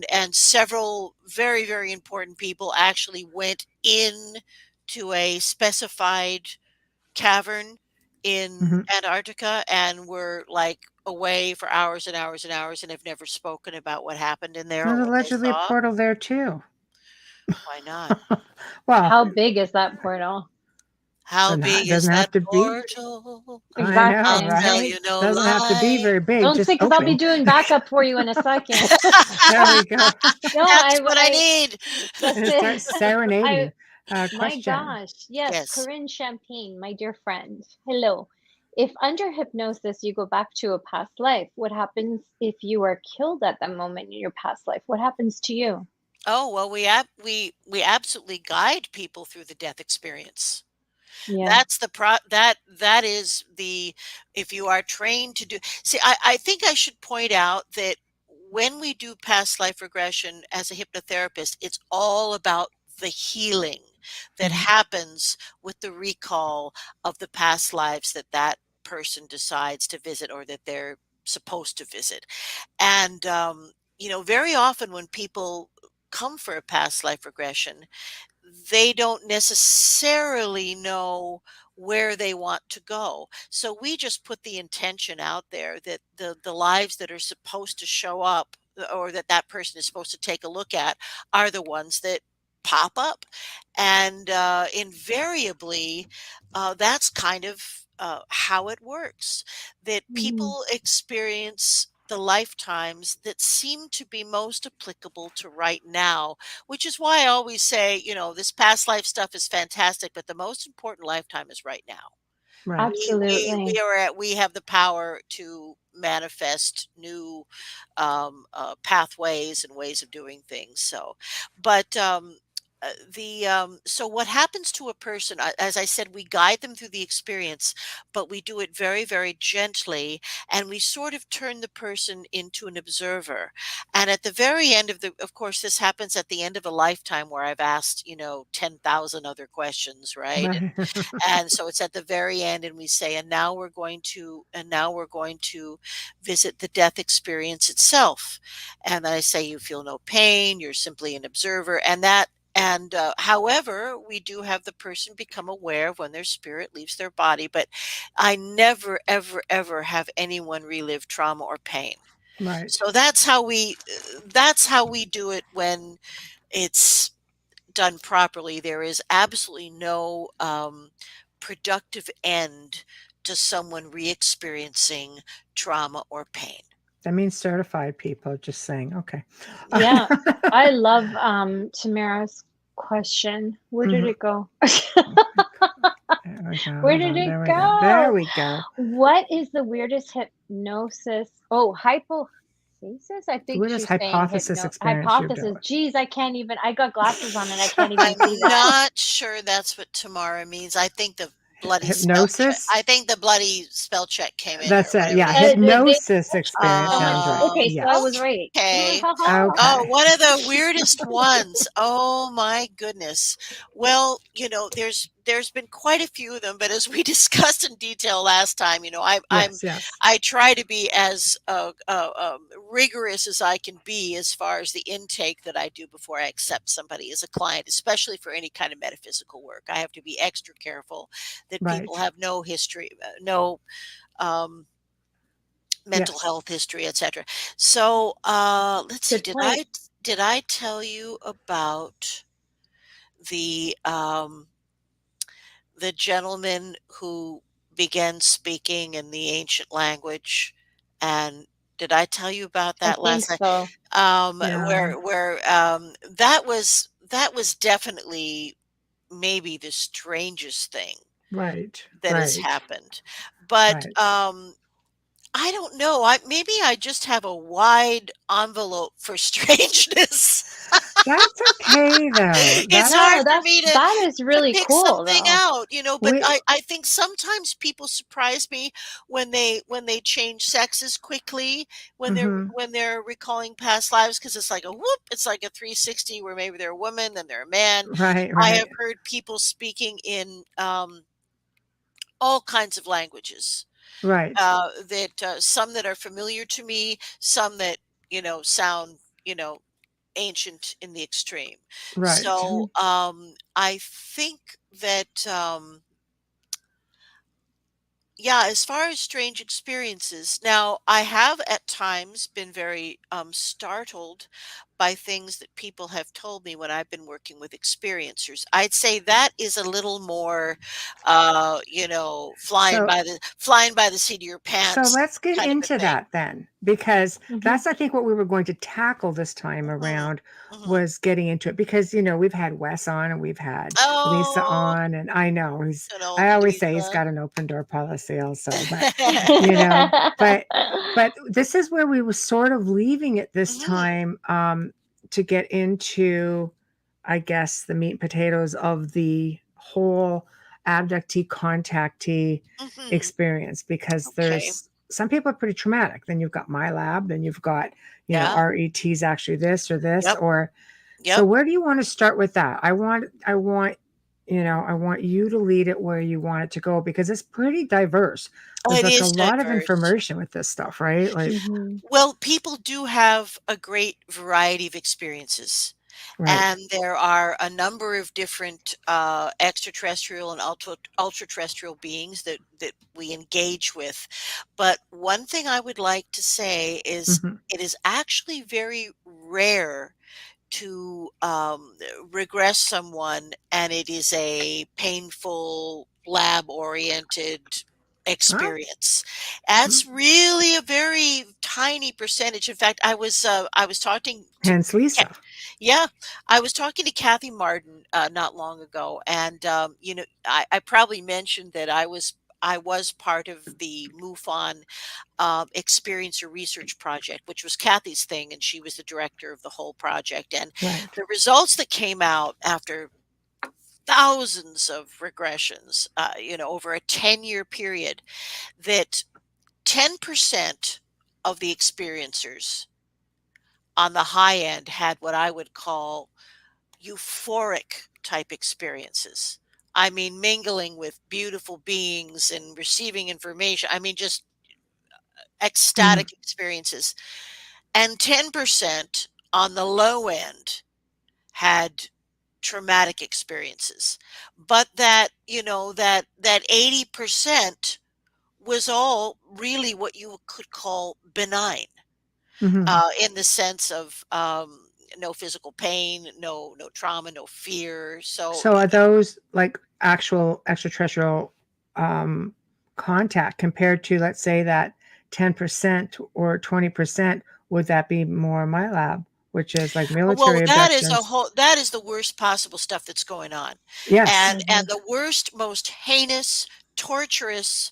And several very important people actually went in to a specified cavern in Hmm. Antarctica and were like away for hours and hours and hours and have never spoken about what happened in there There's or what they allegedly a saw. portal there too. Why not? Well, How big is that portal? How big is doesn't have that to be. portal? I know, I'll Exactly. tell right? you no Doesn't have to be lie. very big, Don't just say, because I'll be open. doing backup for you in a second. There we go. No, That's what I need. that's And start it. I, serenading. my Question. gosh. Yes, Yes. Corinne Champagne, my dear friend. Hello. If under hypnosis you go back to a past life, what happens if you are killed at that moment in your past life? What happens to you? Oh, well, we absolutely guide people through the death experience. Yeah. That's the that is the if you are trained to do. See, I think I should point out that when we do past life regression as a hypnotherapist, it's all about the healing that Mhm. happens with the recall of the past lives that that person decides to visit or that they're supposed to visit. And you know, very often when people come for a past life regression, they don't necessarily know where they want to go. So we just put the intention out there that the lives that are supposed to show up, or that that person is supposed to take a look at, are the ones that pop up. And invariably, that's kind of how it works, that Mhm. people experience the lifetimes that seem to be most applicable to right now, which is why I always say, this past life stuff is fantastic, but the most important lifetime is right now. Right. Absolutely. We have the power to manifest new pathways and ways of doing things. So, but the so what happens to a person? As I said, we guide them through the experience, but we do it very, very gently, and we sort of turn the person into an observer. And at the very end of course, this happens at the end of a lifetime where I've asked 10,000 other questions, right? Right. And so it's at the very end, and we say, and now we're going to visit the death experience itself. And I say, you feel no pain, you're simply an observer. However, we do have the person become aware of when their spirit leaves their body, but I never, ever, ever have anyone relive trauma or pain. Right. So that's how we do it when it's done properly. There is absolutely no productive end to someone re-experiencing trauma or pain. That means certified people, just saying. Okay. Yeah, I love Tamara's question. Where did Mhm. it go? There we go. Where Hold did on. it There we go. There go? we go. What is the weirdest hypnosis? Oh, hypothesis? I think Weirdest she's saying hypothesis experience you've dealt hypothesis. with. Geez, I can't even. I got glasses on and I can't even I'm see that. not sure that's what Tamara means. I think the bloody spell check. Hypnosis? I think the bloody spell check came in, That's or it. whatever Yeah. that is. Hypnosis experience sounds right. Okay, so I was Yes. right. Okay. Okay. Oh, one of the weirdest ones. Oh my goodness. Well, there's been quite a few of them, but as we discussed in detail last time, Yes. Yes. I try to be as rigorous as I can be as far as the intake that I do before I accept somebody as a client, especially for any kind of metaphysical work. I have to be extra careful that people Right. have no history, no um, mental Yes. health history, etc. So let's see. Good point. Did I tell you about the um, the gentleman who began speaking in the ancient language? And did I tell you about I that think last night? so. Yeah. Where that was definitely maybe the strangest thing Right. that has Right. happened. But Right. I don't know. Maybe I just have a wide envelope for strangeness. That's okay though. It's hard No, for me to that is really pick cool something though. out, but We I think sometimes people surprise me when they change sexes quickly, mhm. when they're recalling past lives, because it's like a whoop, it's like a 360 where maybe they're a woman, then they're a man. Right. I Right. have heard people speaking in all kinds of languages, Right. that some that are familiar to me, some that sound ancient in the extreme. Right. So Mhm. I think that yeah, as far as strange experiences, now I have at times been very startled by things that people have told me when I've been working with experiencers. I'd say that is a little more, So flying by the seat of your So pants let's get kind of a into thing. that then, because Mhm. that's, I think, what we were going to tackle this time Hmm. around Hmm. was getting into it because, we've had Wes on and we've had Lisa Oh, on, and I know an old I always say he's Lisa. got an open door policy also, you know, but, but this is where we were sort of leaving it this Hmm. time, to get into, I guess, the meat and potatoes of the whole abductee contactee Hmm. experience, because Okay. there's some people are pretty traumatic. Then you've got my lab, then you've got, Yeah. RET's actually this or this, Yep. or so Yep. where do you want to start with that? I want you to lead it where you want it to go because it's pretty diverse. Oh, There's it like a is lot of diverse. information with this stuff, right? Like, Mhm. Well, people do have a great variety of experiences. Right. And there are a number of different extraterrestrial and ultra-terrestrial beings that we engage with. But one thing I would like to say is Hmm. it is actually very rare to regress someone and it is a painful lab-oriented Oh, experience. mm. That's really a very tiny percentage. In fact, I was talking to Hence Lisa. yeah, I was talking to Kathy Martin not long ago, and I probably mentioned that I was part of the MUFON experiencer research project, which was Kathy's thing, and she was the director of the whole project. And Right. the results that came out after thousands of regressions, over a 10-year period, that 10% of the experiencers on the high end had what I would call euphoric type experiences. I mean, mingling with beautiful beings and receiving information. I mean, just Mm. ecstatic experiences. And 10% on the low end had traumatic experiences. But that 80% was all really what you could call benign, Hmm. in the sense of no physical pain, no trauma, no fear. So So are those like actual extraterrestrial um, contact compared to, let's say, that 10% or 20%? Would that be more my lab, which is like well, military abductions? that is the worst possible stuff that's going on. Yes. And the worst, most heinous, torturous,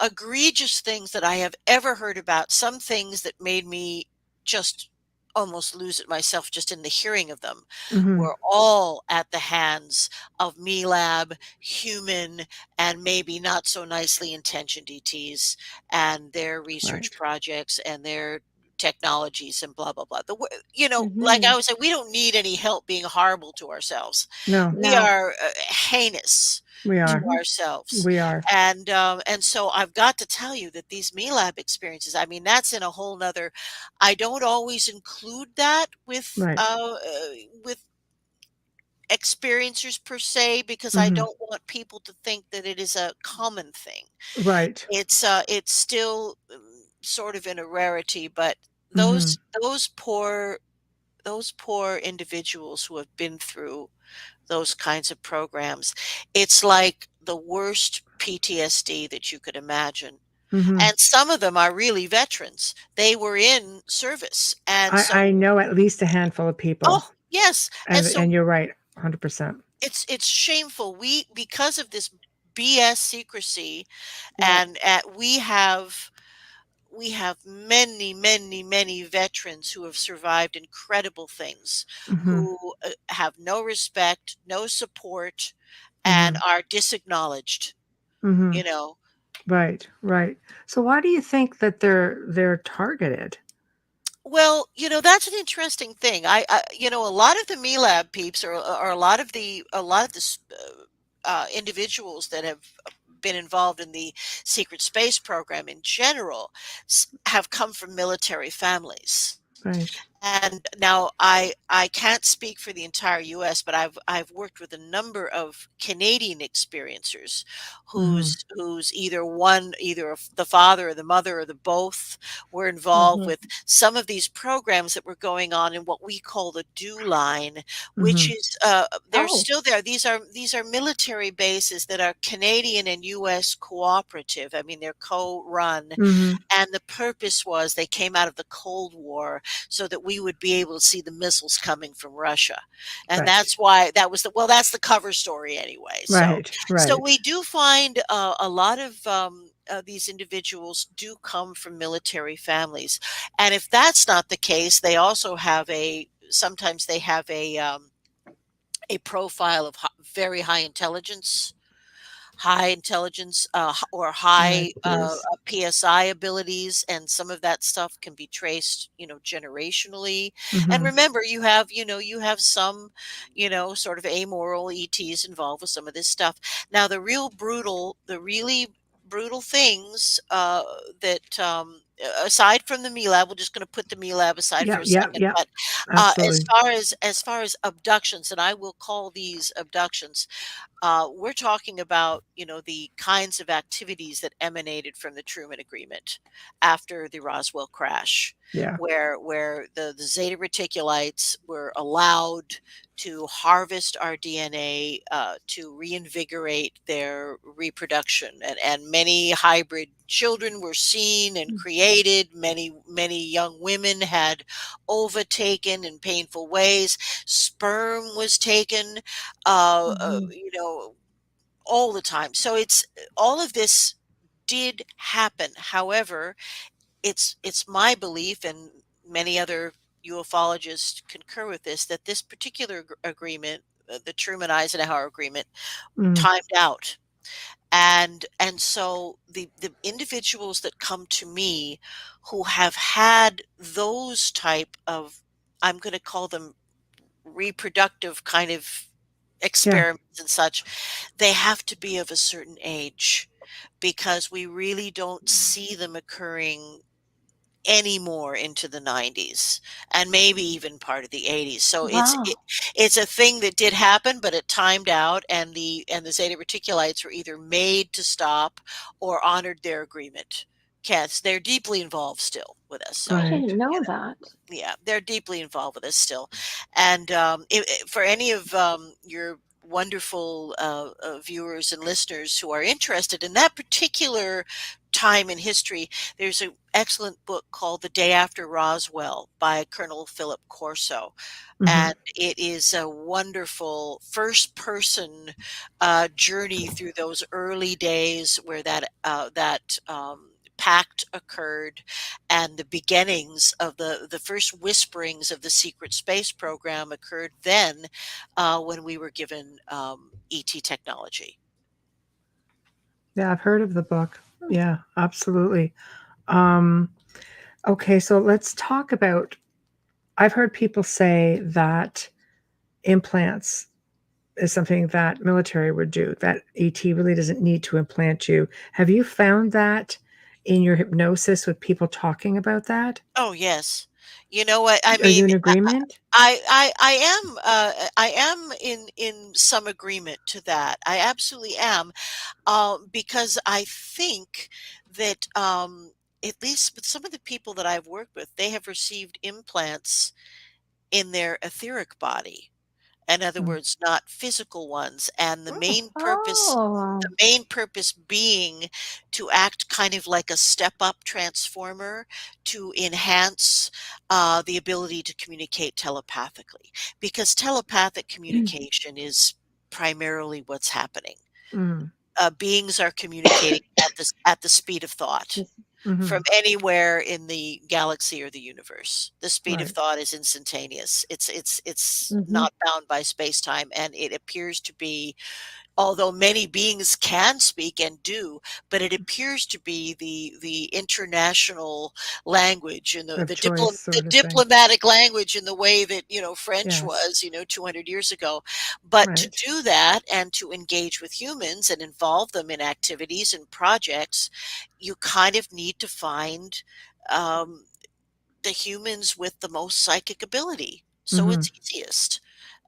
egregious things that I have ever heard about, some things that made me just almost lose it myself just in the hearing of them, Hmm. were all at the hands of MELAB, human, and maybe not so nicely intentioned ETs and their research Right. projects and their technologies and blah blah blah. Like Hmm. I was saying, we don't need any help being horrible to ourselves. No, We No. are heinous we to are. ourselves. We are. And so I've got to tell you that these MELAB experiences, I mean, that's in a whole nother. I don't always include that Right. with experiencers per se, because I Hmm. don't want people to think that it is a common thing. Right. It's still sort of in a rarity, but Hmm. those those poor those poor individuals who have been through those kinds of programs, it's like the worst PTSD that you could imagine. Hmm. And some of them are really veterans. They were in service. And I so, know at least a handful of oh, people, yes. And so and you're right, 100%. it's shameful. Because of this BS secrecy, Yeah. and we have many, many, many veterans who have survived incredible things, Hmm. who have no respect, no support, and Hmm. are disacknowledged, Hmm. you know. Right. Right. So why do you think that they're targeted? Well, that's an interesting thing. A lot of the MELAB peeps, or a lot of the individuals that have been involved in the secret space program in general, have come from military families. Right. And now I can't speak for the entire US, but I've worked with a number of Canadian experiencers Hmm. whose either the father or the mother or the both were involved Hmm. with some of these programs that were going on in what we call the DO line, which Hmm. is they're Oh. still there. These are military bases that are Canadian and US cooperative. I mean, they're co-run, Hmm. and the purpose was they came out of the Cold War so that we would be able to see the missiles coming from Russia. And Right. that's why that's the cover story anyway. Right. So Right. we do find a lot of these individuals do come from military families. And if that's not the case, they also have sometimes they have a profile of very high intelligence, or Right. high Yes. PSI abilities, and some of that stuff can be traced, generationally. And Hmm. remember, you have some, sort of amoral ETs involved with some of this stuff. Now, the really brutal things that aside from the Me Lab, we're just going to put the Me Lab aside for Yeah, a yeah, second. yeah. But Absolutely. as far as abductions, and I will call these abductions, we're talking about, the kinds of activities that emanated from the Truman Agreement after the Roswell crash, Yeah. where the Zeta Reticulites were allowed to harvest our DNA to reinvigorate their reproduction, and many hybrid children were seen and created. Many young women had overtaken in painful ways. Sperm was taken. Mhm. All the time. So it's all of this did happen. However, it's my belief, and many other ufologists concur with this, that this particular agreement, the Truman Eisenhower agreement, Mm. timed out. And so the individuals that come to me who have had those type of, I'm going to call them reproductive kind of Yeah. experiments and such, they have to be of a certain age, because we really don't see them occurring anymore into the 90s, and maybe even part of the 80s. So Wow. it's a thing that did happen, but it timed out, and the Zeta Reticulites were either made to stop or honored their agreement. Cats, they're deeply involved still with us. I So Right. didn't know that. yeah, they're deeply involved with us still. And for any of your wonderful viewers and listeners who are interested in that particular time in history, there's an excellent book called The Day After Roswell by Colonel Philip Corso. Mhm. And it is a wonderful first person journey through those early days where that pact occurred, and the beginnings of the first whisperings of the secret space program occurred then, when we were given ET technology. Yeah, I've heard of the book. Yeah, absolutely. Um, okay, so let's talk about. I've heard people say that implants is something that military would do, that ET really doesn't need to implant you. Have you found that in your hypnosis with people talking about that? Oh yes, you know what I Are you mean. in agreement? I am in some agreement to that. I absolutely am, because I think that, at least with some of the people that I've worked with, they have received implants in their etheric body. In other Mm. words, not physical ones, and Oh. the main purpose being to act kind of like a step-up transformer to enhance, the ability to communicate telepathically, because telepathic communication is primarily what's happening. Mm. Beings are communicating at the speed of thought Just from Mhm. anywhere in the galaxy or the universe. The speed of Right. thought is instantaneous. It's mhm. not bound by space time, and it appears to be, although many beings can speak and do, but it appears to be the international language and Of choice the sort of thing. diplomatic language, in the way that French Yes. was 200 years ago. But to Right. do that and to engage with humans and involve them in activities and projects, you kind of need to find um, the humans with the most psychic ability, so Mhm. it's easiest.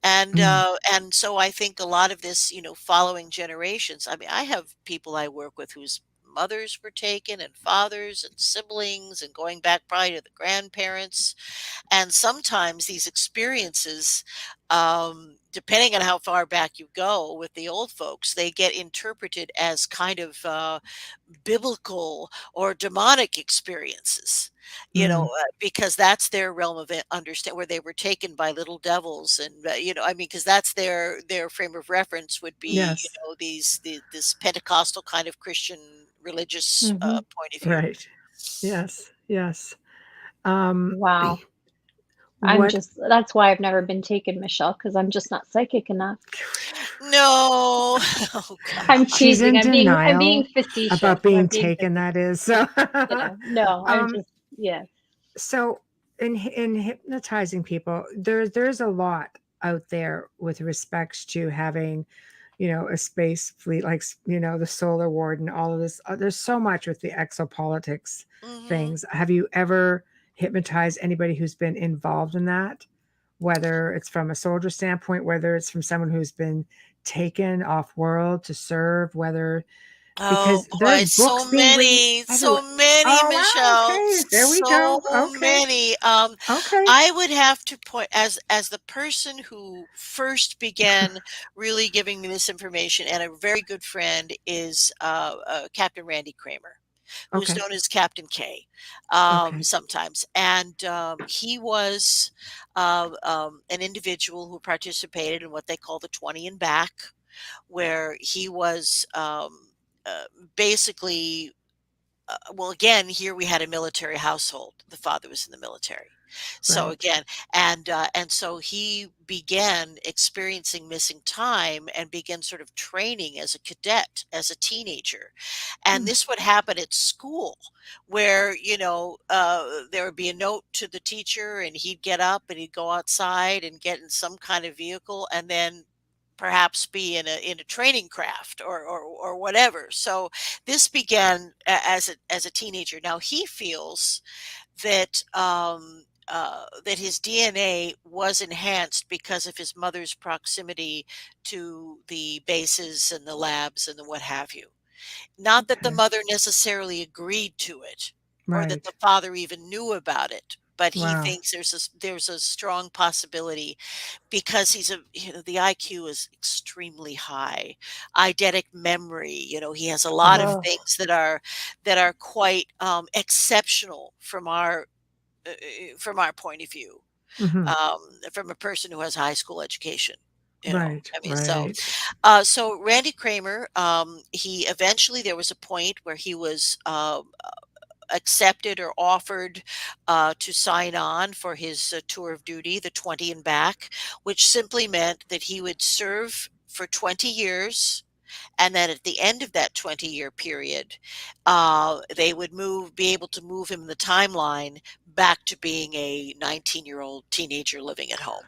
Mm. And so I think a lot of this, following generations. I mean, I have people I work with whose mothers were taken, and fathers and siblings, and going back probably to the grandparents. And sometimes these experiences, depending on how far back you go with the old folks, they get interpreted as kind of biblical or demonic experiences, Mm. because that's their realm of understand, where they were taken by little devils. And I mean, because that's their frame of reference would be, Yes. this Pentecostal kind of Christian religious Mhm. point of view. Right. Yes. Yes. Um, Wow. what That's why I've never been taken, Michelle, because I'm just not psychic enough. No. Oh I'm God. she's teasing. in I'm being denial facetious. about I'm being being taken, that facetious. is. So, No, I'm um, just, yeah. so in hypnotizing people, there's a lot out there with respects to having a space fleet, like, the Solar Warden, all of this. There's so much with the exopolitics Mhm. things. Have you ever hypnotized anybody who's been involved in that? Whether it's from a soldier standpoint, whether it's from someone who's been taken off world to serve, whether Oh because boy, there's books being written so everywhere. many, Oh wow, Michelle, okay, there we so go. Okay, many. okay, I would have to point as the person who first began really giving me this information, and a very good friend is Captain Randy Kramer, who's okay, known as Captain K, okay, sometimes, and he was an individual who participated in what they call the 20 and back, where he was uh, basically, well, again, here we had a military household. The father was in the military. So right. again, and so he began experiencing missing time and began sort of training as a cadet, as a teenager. And Hmm, this would happen at school where, there would be a note to the teacher and he'd get up and he'd go outside and get in some kind of vehicle and then perhaps be in a training craft or whatever. So this began as a teenager. Now he feels that that his DNA was enhanced because of his mother's proximity to the bases and the labs and the what have you. Not that the okay, mother necessarily agreed to it or that the right. father even knew about it, but he Wow. thinks there's a strong possibility because the IQ is extremely high. Eidetic memory, he has a lot of Hmm. Oh, things that are quite exceptional from our point of view, Hmm. from a person who has a high school education. Right, I mean, right. so Randy Kramer, he eventually there was a point where he was accepted or offered to sign on for his tour of duty, the 20 and back, which simply meant that he would serve for 20 years. And then at the end of that 20-year period, they would be able to move him in the timeline back to being a 19-year-old teenager living at home.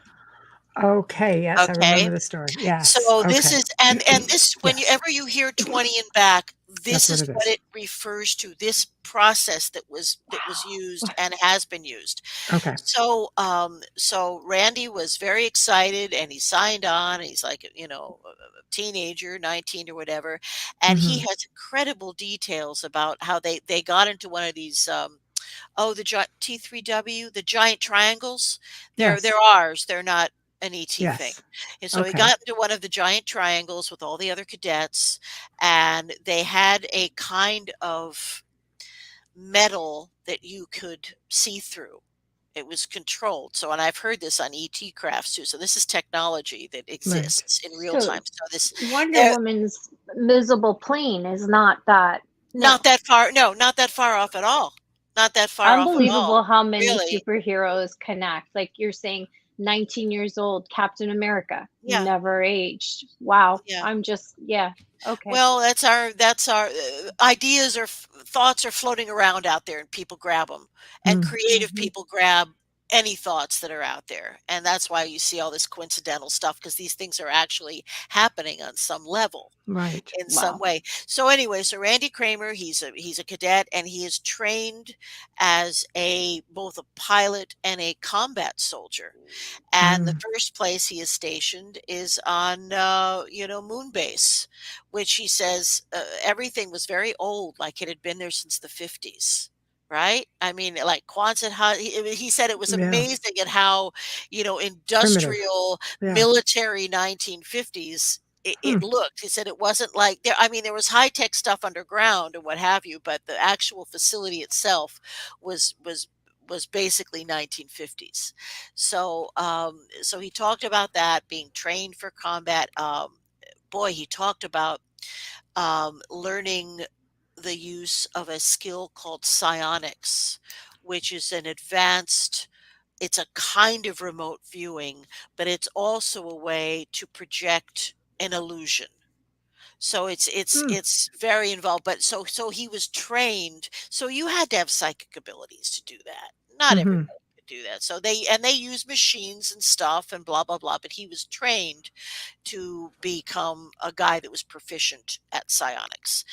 Okay, yes, I Okay. remember the story. Yes, So this okay. is and this Yes, whenever you hear 20 and back, that's this what is it what is. it refers to, this process that was Wow. used and has been used. Okay. So Randy was very excited and he signed on. He's like, a teenager, 19 or whatever, and he Hmm. has incredible details about how they got into one of these the T3W, the giant triangles. They're Yes, ours. They're not an ET thing. yes. And so he Okay. got into one of the giant triangles with all the other cadets, and they had a kind of metal that you could see through. It was controlled. So, and I've heard this on ET crafts too. So this is technology that Right. exists in real so time. So this, Wonder they're Woman's visible plane is not that. not No. that far. No, not that far off at all. Not that far off at Hmm. all. Unbelievable how many Really. superheroes connect. Like you're saying, 19 years old, Captain America, Yeah. never aged. Wow. Yeah. I'm just, yeah. Okay. Well, that's our ideas or thoughts are floating around out there and people grab them. And Mm. creative Hmm. people grab any thoughts that are out there. And that's why you see all this coincidental stuff because these things are actually happening on some level Right. in some Wow. way. So anyway, so Randy Kramer, he's a cadet and he is trained as a both a pilot and a combat soldier. And the Mm. first place he is stationed is on, moon base, which he says everything was very old, like it had been there since the 50s. Right? I mean, like Quonset hut. He said it was Yeah. amazing at how, Primitive. industrial, Yeah. military 1950s Hmm. it looked. He said it wasn't like there. I mean, there was high tech stuff underground and what have you, but the actual facility itself was was was basically 1950s. So he talked about that being trained for combat. Boy, he talked about learning the use of a skill called psionics, which is an advanced. It's a kind of remote viewing, but it's also a way to project an illusion. So Mm. it's very involved. But so he was trained. So you had to have psychic abilities to do that. Not Hmm. everybody. do that. So they use machines and stuff and blah blah blah. But he was trained to become a guy that was proficient at psionics.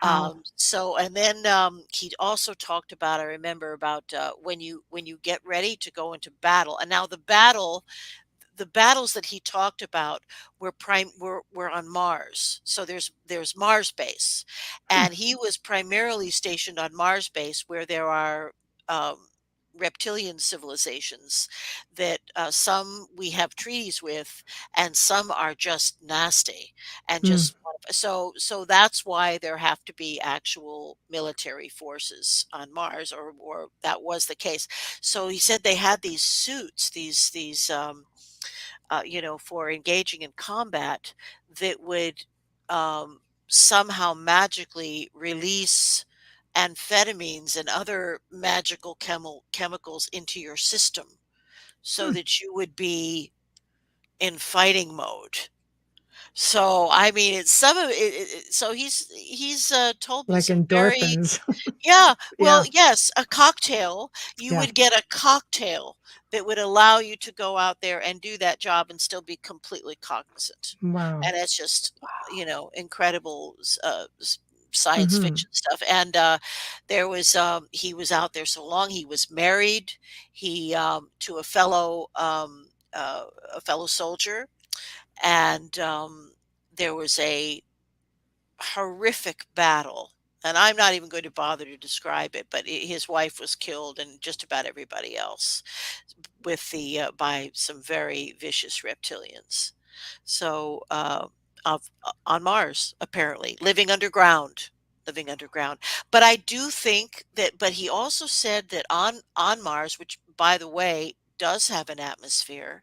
Wow. So and then he also talked about, I remember, about when you get ready to go into battle. And now the battles that he talked about were on Mars. So there's Mars base, Hmm. and he was primarily stationed on Mars base, where there are reptilian civilizations that some we have treaties with, and some are just nasty and Hmm. just so that's why there have to be actual military forces on Mars, or that was the case. So he said they had these suits, these for engaging in combat, that would somehow magically release amphetamines and other magical chemicals into your system, so Hmm. that you would be in fighting mode. So I mean, it's some of it. So he's told me Like some very. endorphins. Yeah, well, Yeah. yes, a cocktail. You Yeah. would get a cocktail that would allow you to go out there and do that job and still be completely cognizant. Wow. And it's just, incredible science Hmm. fiction stuff. And there was he was out there so long. He was married. He to a fellow soldier, and there was a horrific battle, and I'm not even going to bother to describe it, but his wife was killed, and just about everybody else, with the by some very vicious reptilians. So on Mars, apparently living underground. But I do think that. But he also said that on Mars, which by the way does have an atmosphere,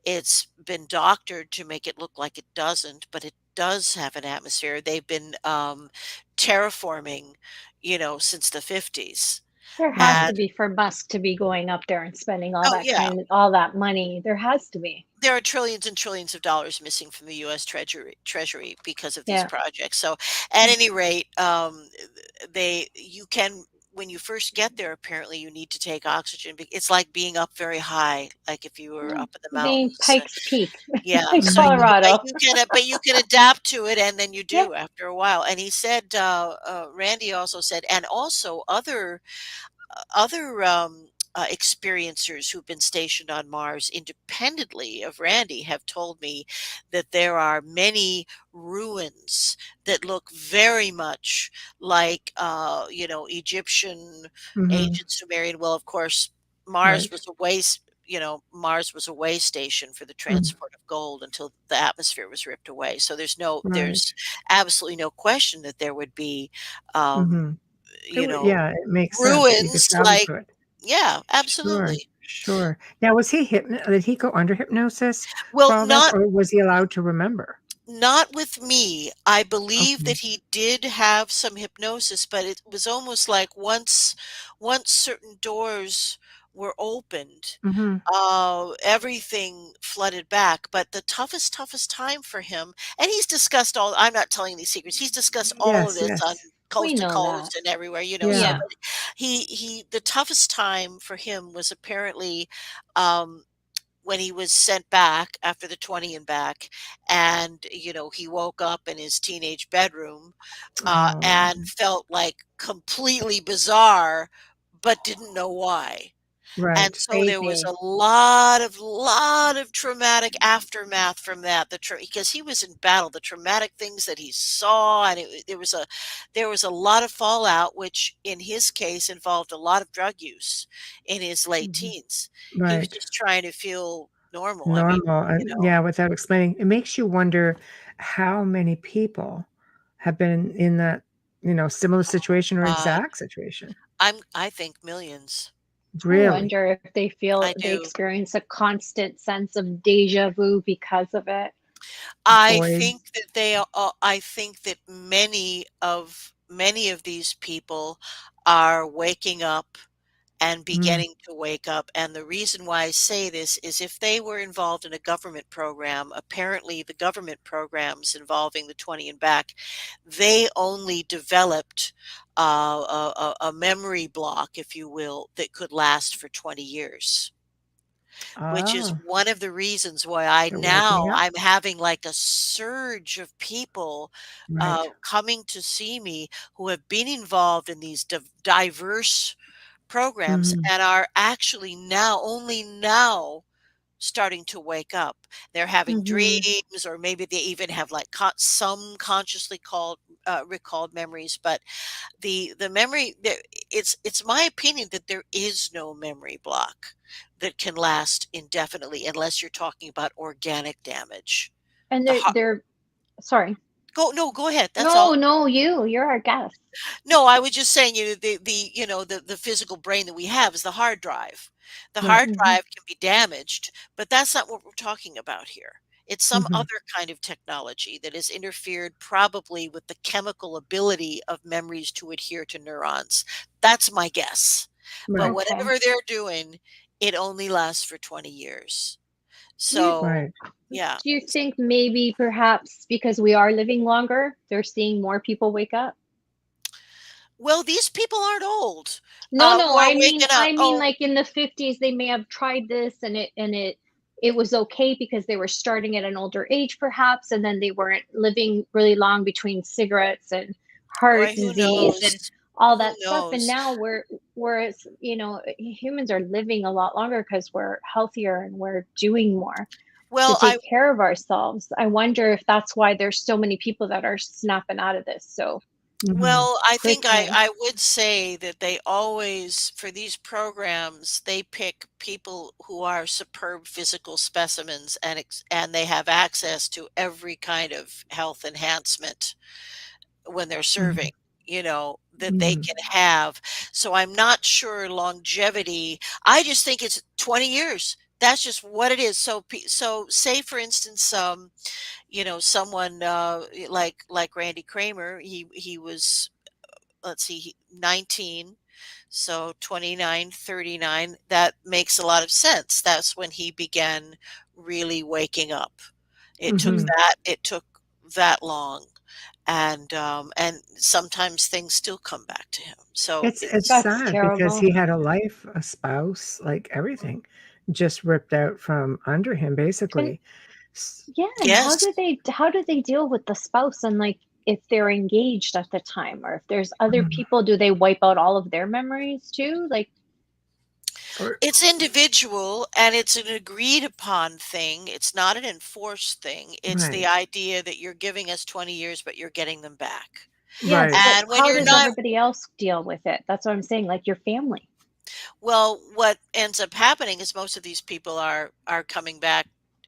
it's been doctored to make it look like it doesn't, but it does have an atmosphere. They've been terraforming, since the 50s. There has And to be for Musk to be going up there and spending oh yeah, all that money. There has to be. there are trillions and trillions of dollars missing from the U.S. Treasury because of these Yeah. projects. So, at any rate, you can, when you first get there, apparently you need to take oxygen. It's like being up very high, like if you were Mm. up in the Being mountains. Pikes Peak Yeah, in so Hmm. Colorado. but you can adapt to it, and then you Yeah. do after a while. And he said, Randy also said, and also other experiencers who've been stationed on Mars independently of Randy have told me that there are many ruins that look very much like, Egyptian, Hmm. ancient Sumerian. Well, of course, Right. Mars was a way station for the Mm. transport of gold until the atmosphere was ripped away. So Right. there's absolutely no question that there would be, um, Hmm. you know, Yeah, it makes sense that you could ruins, travel like, to it. yeah, Sure, absolutely. sure. Now, was he did he go under hypnosis for Well, all this, or was he allowed to remember? not with me. I believe Okay. that he did have some hypnosis, but it was almost like once certain doors were opened, Mhm. everything flooded back. But the toughest time for him, and he's discussed all. I'm not telling these secrets. He's discussed all of Yes, this on yes. We coast to know that. coast and everywhere. So, Yeah. Yeah. but the toughest time for him was apparently. Um, when he was sent back after the 20 and back, and he woke up in his teenage bedroom, Oh, and felt like completely bizarre, but didn't know why. And right. so there was Crazy. a lot of traumatic aftermath from that. Because he was in battle, the traumatic things that he saw, and there was a lot of fallout, which in his case involved a lot of drug use in his late Mhm. teens. He was Right. just trying to feel normal. I mean, Normal, you and know, yeah, without explaining, it makes you wonder how many people have been in that, similar situation or God, exact situation. I think millions. I Really? wonder if I they do. experience a constant sense of deja vu because of it. I Void. think that I think that many of these people are waking up and Mm, beginning to wake up. And the reason why I say this is, if they were involved in a government program, apparently the government programs involving the 20 and back, they only developed a memory block, if you will, that could last for 20 years. Which is Oh, one of the reasons why they're waking up. I'm having like a surge of people Right. coming to see me who have been involved in these diverse programs Mhm. and are actually only now starting to wake up. They're having Mhm. dreams, or maybe they even have like some consciously recalled memories. But the memory there, it's my opinion that there is no memory block that can last indefinitely unless you're talking about organic damage. And The heart, they're sorry. go ahead. That's No, all. no, you're our guest. No, I was just saying, the physical brain that we have is the hard drive. The Right. hard Mhm. drive can be damaged, but that's not what we're talking about here. It's some Mhm. other kind of technology that has interfered probably with the chemical ability of memories to adhere to neurons. That's my guess. But Right. Okay. whatever they're doing, it only lasts for 20 years. Do you So, Right. yeah. do you think maybe perhaps because we are living longer, they're seeing more people wake up? Well, these people aren't old, No, no, who are waking up. I mean Oh, like in the 50s they may have tried this and it was okay because they were starting at an older age perhaps, and then they weren't living really long between cigarettes and heart boy, who disease knows? and all Who that stuff. And knows? now whereas, humans are living a lot longer because we're healthier and we're doing more to Well, take care of ourselves. I wonder if that's why there's so many people that are snapping out of this so Mhm. well, I think quickly. I would say that they always, for these programs, they pick people who are superb physical specimens, and they have access to every kind of health enhancement when they're serving, Mhm. that they Mhm. can have. So I'm not sure longevity. I just think it's 20 years. That's just what it is. So say for instance, someone like Randy Kramer, he was, let's see, 19, so 29, 39. That makes a lot of sense. That's when he began really waking up. Mhm. It took that long, and sometimes things still come back to him. So It's it's That's sad because terrible. he had a life, a spouse, like everything just ripped out from under him, And basically. S yeah, and yes. how do they deal with the spouse and like if they're engaged at the time or if there's other Mhm. people, do they wipe out all of their memories too? Like, Or It's individual and it's an agreed upon thing. It's not an enforced thing. It's the right. idea that you're giving us 20 years, but you're getting them back. yes, Right. but And when how you're does not, everybody else deal with it? That's what I'm saying, like your family. well, what ends up happening is most of these people are coming back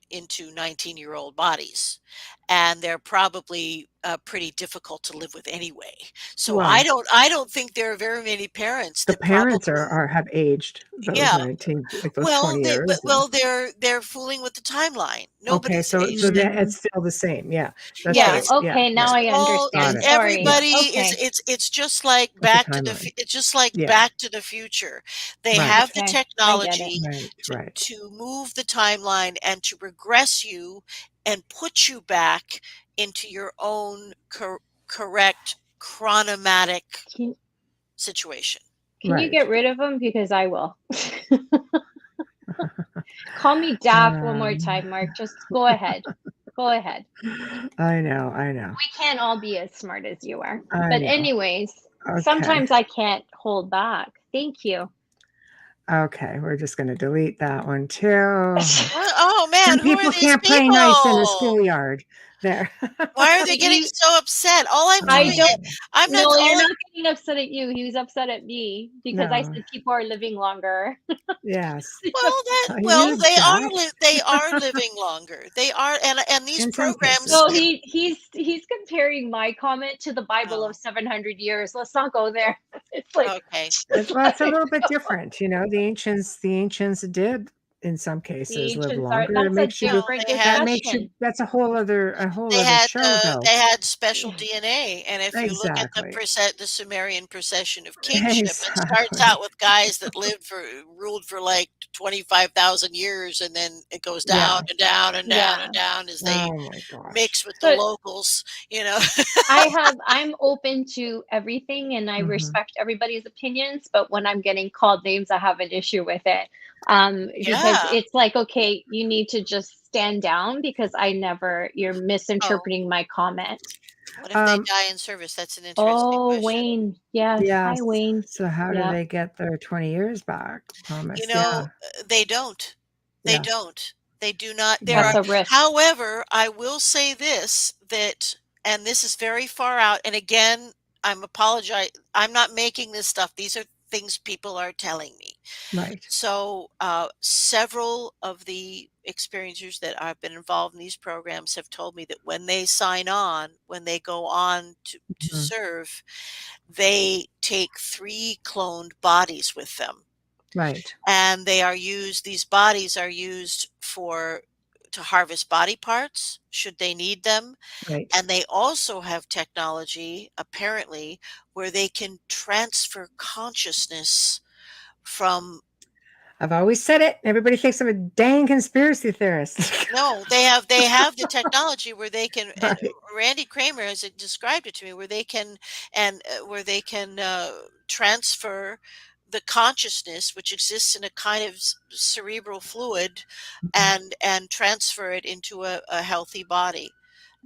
into 19-year-old bodies, and they're probably pretty difficult to live with anyway. So I Well, don't I don't think there are very many parents the that parents probably, are have aged those yeah. 19, like those 20 years and They're fooling with the timeline. okay, Nobody's so aged. then Mm, it's still the same. Yeah. That's Yeah, yeah, right. it's Yeah, okay, yeah. now I Got it's understand. it. Sorry. Yeah. everybody is Okay. it's just like It's a timeline. It's just like Yeah. Back to the Future. They Right. have the Okay. I get it. technology Right. Right. to move the timeline and to regress you and put you back into your own correct chronomatic Can situation. can you Right. get rid of them because I will. Call me daft one more Um, time, Mark. Just go ahead. Go ahead. I know. I know. We can't all be as smart as you are. I But know. anyways, Okay. sometimes I can't hold back. Thank you. Okay. We're just going to delete that one too. Oh man, Some who are people these can't play nice in a people? schoolyard. There. Why are they But getting you so upset? All I'm I doing Oh, don't it I'm not no, you're all not getting upset at you. He was upset at me because I no. said people are living longer. Yes. well, You daft. they are living longer. They are, and these In some programs, cases. No, he's comparing my comment to the Bible of oh, 700 years. Let's not go there. It's like okay. just Well, it's a like little bit different. The ancients did in some cases The live ancients are, longer. It that's a makes you, No, different they had discussion. that's a whole other show though. they had special DNA, and if you look at Exactly. the Sumerian procession of kingship, it starts Exactly. out with guys that ruled for like 25,000 years, and then it goes down Yeah. and down and down and Yeah. down as they Oh my gosh. mix with the So locals, you know. I'm open to everything and I Mhm. respect everybody's opinions, but when I'm getting called names, I have an issue with it. Because Yeah. it's like, okay, you need to just stand down because you're Oh, misinterpreting my comment. what if they Um, die in service? That's an interesting Oh, question. Wayne. Yes. yes. Hi, Wayne. So how do Yeah, they get their 20 years back You promised? know, Yeah. they don't. They Yeah. don't. They do not. There Yeah. that's are, a risk. however, I will say this, that, and this is very far out. And again, I'm not making this stuff. These are things people are telling me. Right. So, several of the experiencers that I've been involved in these programs have told me that when they sign on, when they go on to Mhm. serve, they take 3 cloned bodies with them. Right. And these bodies are used to harvest body parts should they need them. Right. And they also have technology, apparently, where they can transfer consciousness from. I've always said it. Everybody thinks I'm a dang conspiracy theorist. No, they have the technology where they can, and Right. Randy Kramer has described it to me, where they can, transfer the consciousness which exists in a kind of cerebral fluid, Mhm. and transfer it into a healthy body.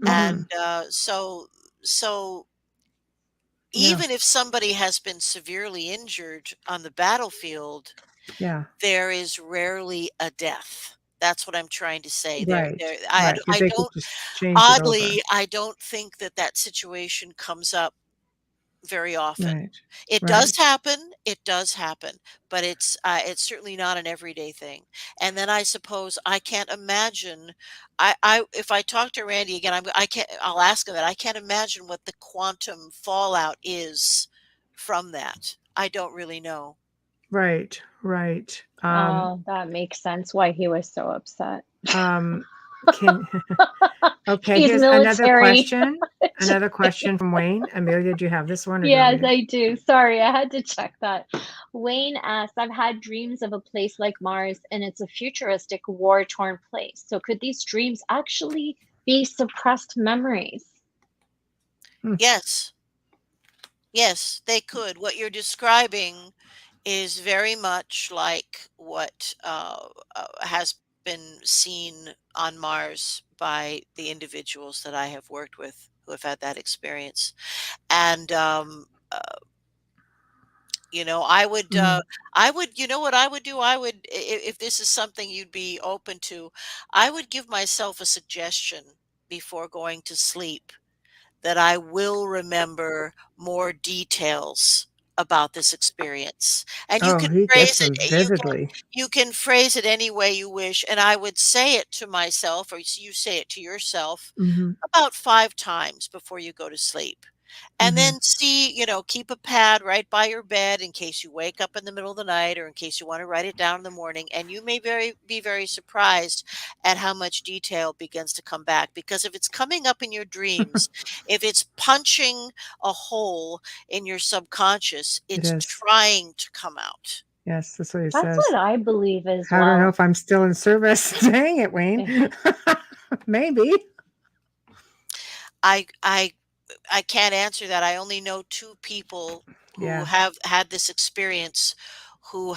Mhm. And so Yeah. even if somebody has been severely injured on the battlefield, Yeah. there is rarely a death. That's what I'm trying to say. Right. There Right. Because I they could don't just change it over. Oddly, I don't think that situation comes up very often. Right. Right. It does happen, but it's certainly not an everyday thing. And then I suppose I can't imagine, if I talk to Randy again, I'll ask him that. I can't imagine what the quantum fallout is from that. I don't really know. Right. Right. Oh, that makes sense why he was so upset. Um, can okay, He's here's another military. question. Another question from Wayne. Amelia, do you have this one or do you want me Yes, to? I do. Sorry, I had to check that. Wayne asks, I've had dreams of a place like Mars and it's a futuristic war-torn place. So could these dreams actually be suppressed memories? Hmm. Yes. Yes, they could. What you're describing is very much like what has been seen on Mars by the individuals that I have worked with who have had that experience. And Mm. you know what I would do? If this is something you'd be open to, I would give myself a suggestion before going to sleep that I will remember more details about this experience. And Oh, he gets them vividly. you can phrase it any way you wish, and I would say it to myself, or you say it to yourself, Mhm. about 5 times before you go to sleep. And Mhm. then keep a pad right by your bed in case you wake up in the middle of the night, or in case you wanna write it down in the morning, and you may be very surprised at how much detail begins to come back, because if it's coming up in your dreams, if it's punching a hole in your subconscious, It it's is. trying to come out. Yes, that's what he That's says. what I believe as I don't know well. if I'm still in service. Dang it, Wayne. Eh, Maybe. I I I can't answer that. I only know 2 people who Yeah. have had this experience, who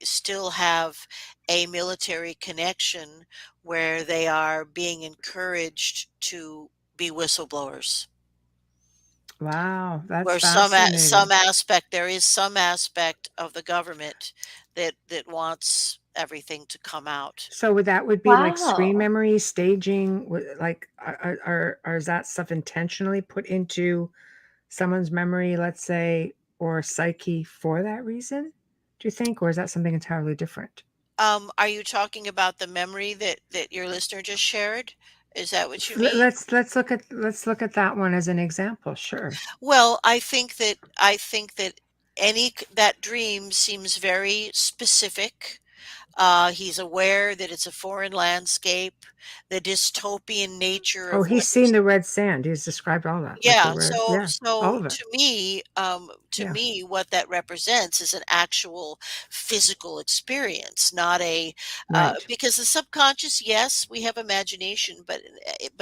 still have a military connection, where they are being encouraged to be whistleblowers. Wow, that's Where fascinating. there is some aspect of the government that wants everything to come out. So would be like screen Wow. memory, staging, like are is that stuff intentionally put into someone's memory, let's say, or psyche for that reason? Do you think, or is that something entirely different? Are you talking about the memory that your listener just shared? Is that what you Let- mean? Let's let's look at that one as an example. Sure. Well, I think that that dream seems very specific. He's aware that it's a foreign landscape, the dystopian nature Oh, of he's what. seen the red sand. He's described all that, like the Yeah, red. so Yeah, all so of it. Yeah, to me, what that represents is an actual physical experience, not a right, because the subconscious, yes, we have imagination, but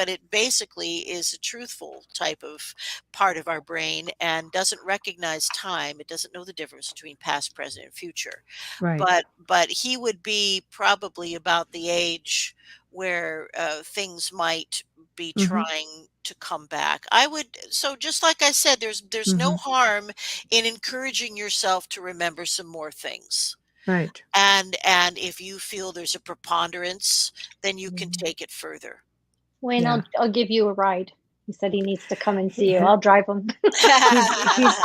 it basically is a truthful type of part of our brain and doesn't recognize time. It doesn't know the difference between past, present, and future. right. But he would be probably about the age where things might be Mm-hmm. trying to come back. I would so just like I said, there's no Mm-hmm. harm in encouraging yourself to remember some more things. Right. And if you feel there's a preponderance, then you can Mhm. take it further. Wayne, Yeah. I'll give you a ride. He said he needs to come and see He, you. I'll drive him. he's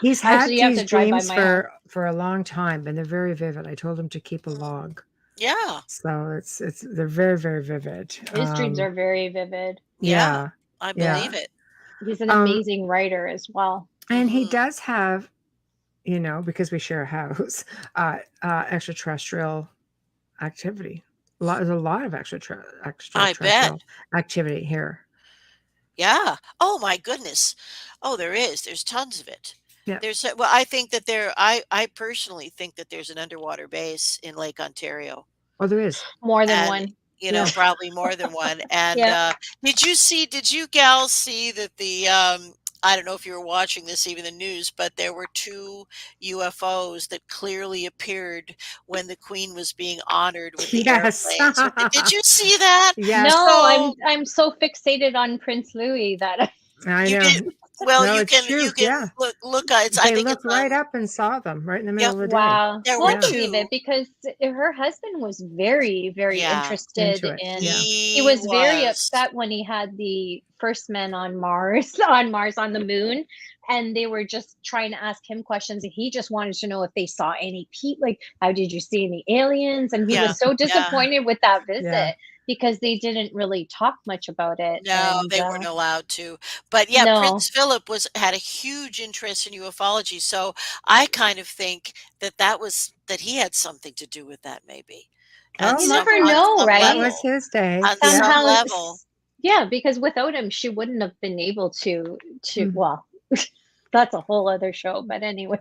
he's had Actually, you have these to drive by dreams my house. for a long time, and they're very vivid. I told him to keep a Mm, log, yeah, so it's they're very very vivid. His dreams are very vivid. yeah, Yeah, I believe yeah. it. He's an Um, amazing writer as well. and he Mhm. does have, because we share a house, extraterrestrial activity. There's a lot of I bet. extraterrestrial activity here. Yeah. Oh my goodness. Oh, there is. There's tons of it. Yeah. Well, I think that I personally think that there's an underwater base in Lake Ontario, Oh, there is. More than and one. Yeah. probably more than one. And Yeah. did you gals see that I don't know if you were watching this, even the news, but there were two UFOs that clearly appeared when the Queen was being honored with the Yes. airplanes. Did you see that? Yes. No, So I'm so fixated on Prince Louis that I you know. did well. No, You it's can true. Yeah. look. It's I They think it's looked right up and saw them right in the middle Yep. of the day. wow. There Well, were I Yeah. believe two. it because her husband was very, very Yeah, interested Into it. in. Yeah. He he was very was. upset when he had the first men on Mars, on the moon, and they were just trying to ask him questions, and he just wanted to know if they saw any like, how did you see any aliens? And he Yeah, was so yeah. disappointed with that Yeah. visit because they didn't really talk much about it. No, And they weren't allowed to. But yeah, no, Prince Philip had a huge interest in ufology. So I kind of think that he had something to do with that, maybe Oh, you must never have. know, That right? was his day. On Yeah. some Somehow, level. yeah, because without him, she wouldn't have been able to. Mm. Well, that's a whole other show. But anyway,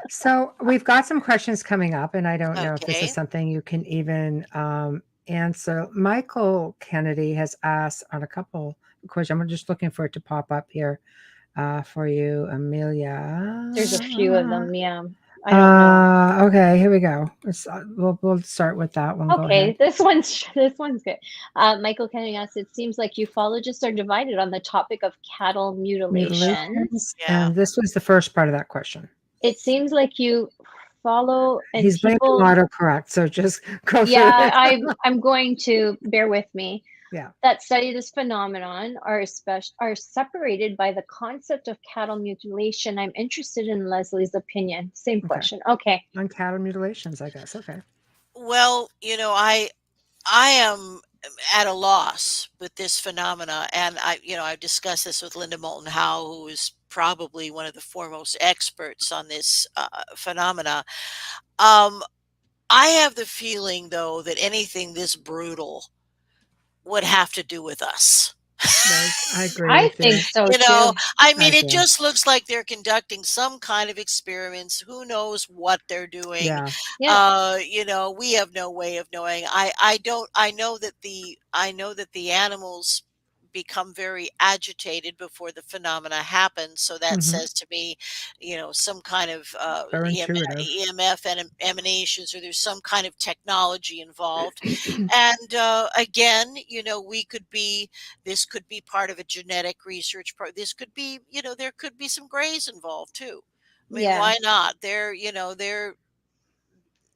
So we've got some questions coming up, and I don't know if this is Okay. something you can even answer. Michael Kennedy has asked on a couple of questions. I'm just looking for it to pop up here for you, Amelia. there's a few of them. Yeah, I don't know. Okay, here we go. We'll start with that one. Go Okay, ahead. this one's good. Michael Kennedy asks, it seems like ufologists are divided on the topic of cattle mutilations. Mutilations, Yeah. and this was the first part of that question. It seems like you follow and He's blaming people. autocorrect, so just go through Yeah, it. I'm going to bear with me. Yeah. That study this phenomenon are separated by the concept of cattle mutilation. I'm interested in Leslie's opinion. Same Okay. question. Okay. On cattle mutilations, I guess. Okay. Well, I am at a loss with this phenomena, and I've discussed this with Linda Moulton Howe, who is probably one of the foremost experts on this phenomena. Um, I have the feeling, though, that anything this brutal would have to do with us. Right. I agree I with you. think so You know, too. I I mean, it do. just looks like they're conducting some kind of experiments. Who knows what they're doing? Yeah. Yeah. We have no way of knowing. I know that the animals become very agitated before the phenomena happen. So that Hmm. says to me, some kind of They're intuitive. EMF and emanations, or there's some kind of technology involved. And again, this could be part of a genetic research this could be, there could be some grays involved too. I mean, Yeah. why not? That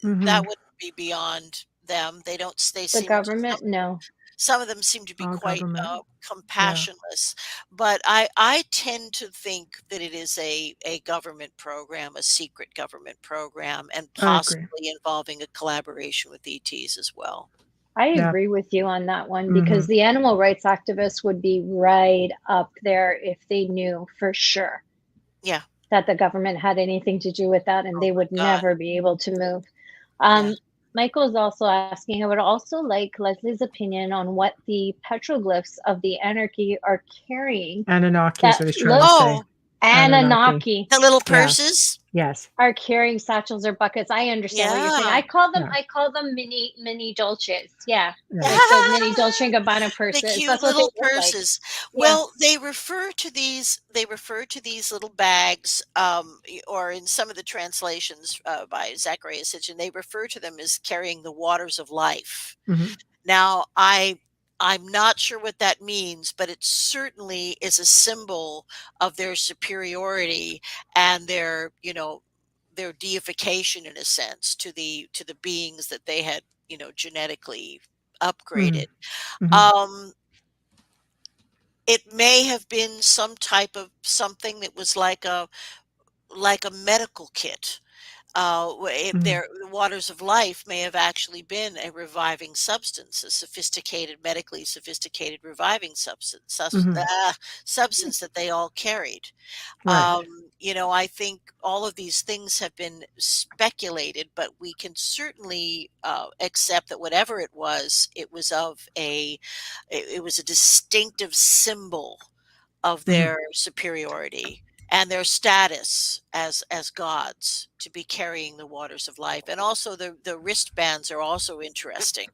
Hmm. wouldn't be beyond them. They The seem government? No. some of them seem to be All quite government. Yeah. compassionless, but I tend to think that it is a government program, a secret government program, and I agree. possibly involving a collaboration with ETs as well. I Yeah. agree with you on that one Hmm. because the animal rights activists would be right up there if they knew for sure Yeah. that the government had anything to do with that, and Oh they my would God. never be able to move. Yeah. Michael's also asking, I would also like Leslie's opinion on what the petroglyphs of the anarchy are carrying Anunnaki is that what he's trying to look say. Oh, Anunnaki. Anunnaki the little Yeah. purses? Yes. are carrying satchels or buckets. I understand what you're saying. Yeah. Yeah. I call them mini dolces. Yeah. Yeah. Like the mini Dolce & Gabbana The purses. cute That's what they little look like. purses. Yeah. Well, they refer to these little bags, or in some of the translations by Zacharias Sitchin, they refer to them as carrying the waters of life. Mhm. Now, I'm not sure what that means, but it certainly is a symbol of their superiority and their, their deification in a sense to the beings that they had, genetically upgraded. Mhm. Mhm. Um, it may have been some type of something that was like a medical kit. Mhm. The waters of life may have actually been a reviving substance, a sophisticated, medically sophisticated reviving Mhm. substance that they all carried. Right. I think all of these things have been speculated, but we can certainly accept that whatever it was it was a distinctive symbol of Mhm. their superiority and their status as gods to be carrying the waters of life. And also the wristbands are also interesting.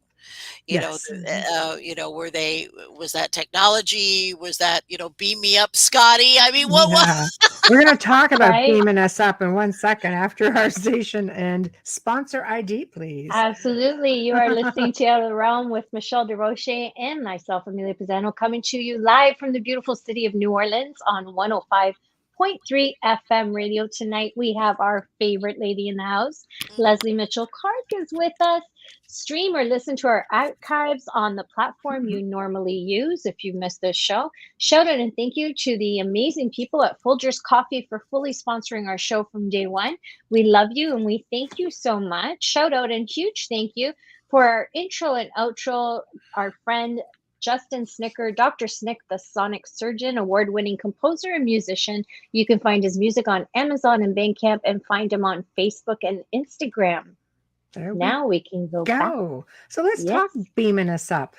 Yes. Were they was that technology? Was that, beam me up, Scotty? I mean, what was Yeah. We're going to talk about Right? beaming us up in 1 second after our station and sponsor ID, please. Absolutely. You are listening to Out of the Realm with Michelle DeRoche and myself, Amelia Pisano, coming to you live from the beautiful city of New Orleans on 105.3 FM radio. Tonight, we have our favorite lady in the house, Lesley Mitchell Clarke, is with us. Stream or listen to our archives on the platform you normally use if you missed this show. Shout out and thank you to the amazing people at Folgers Coffee for fully sponsoring our show from day one. We love you and we thank you so much. Shout out and huge thank you for our intro and outro, our friend Justin Snicker, Dr. Snick, the sonic surgeon, award-winning composer and musician. You can find his music on Amazon and Bandcamp and find him on Facebook and Instagram. There Now we can go back. go. So let's Yes. talk beaming us up.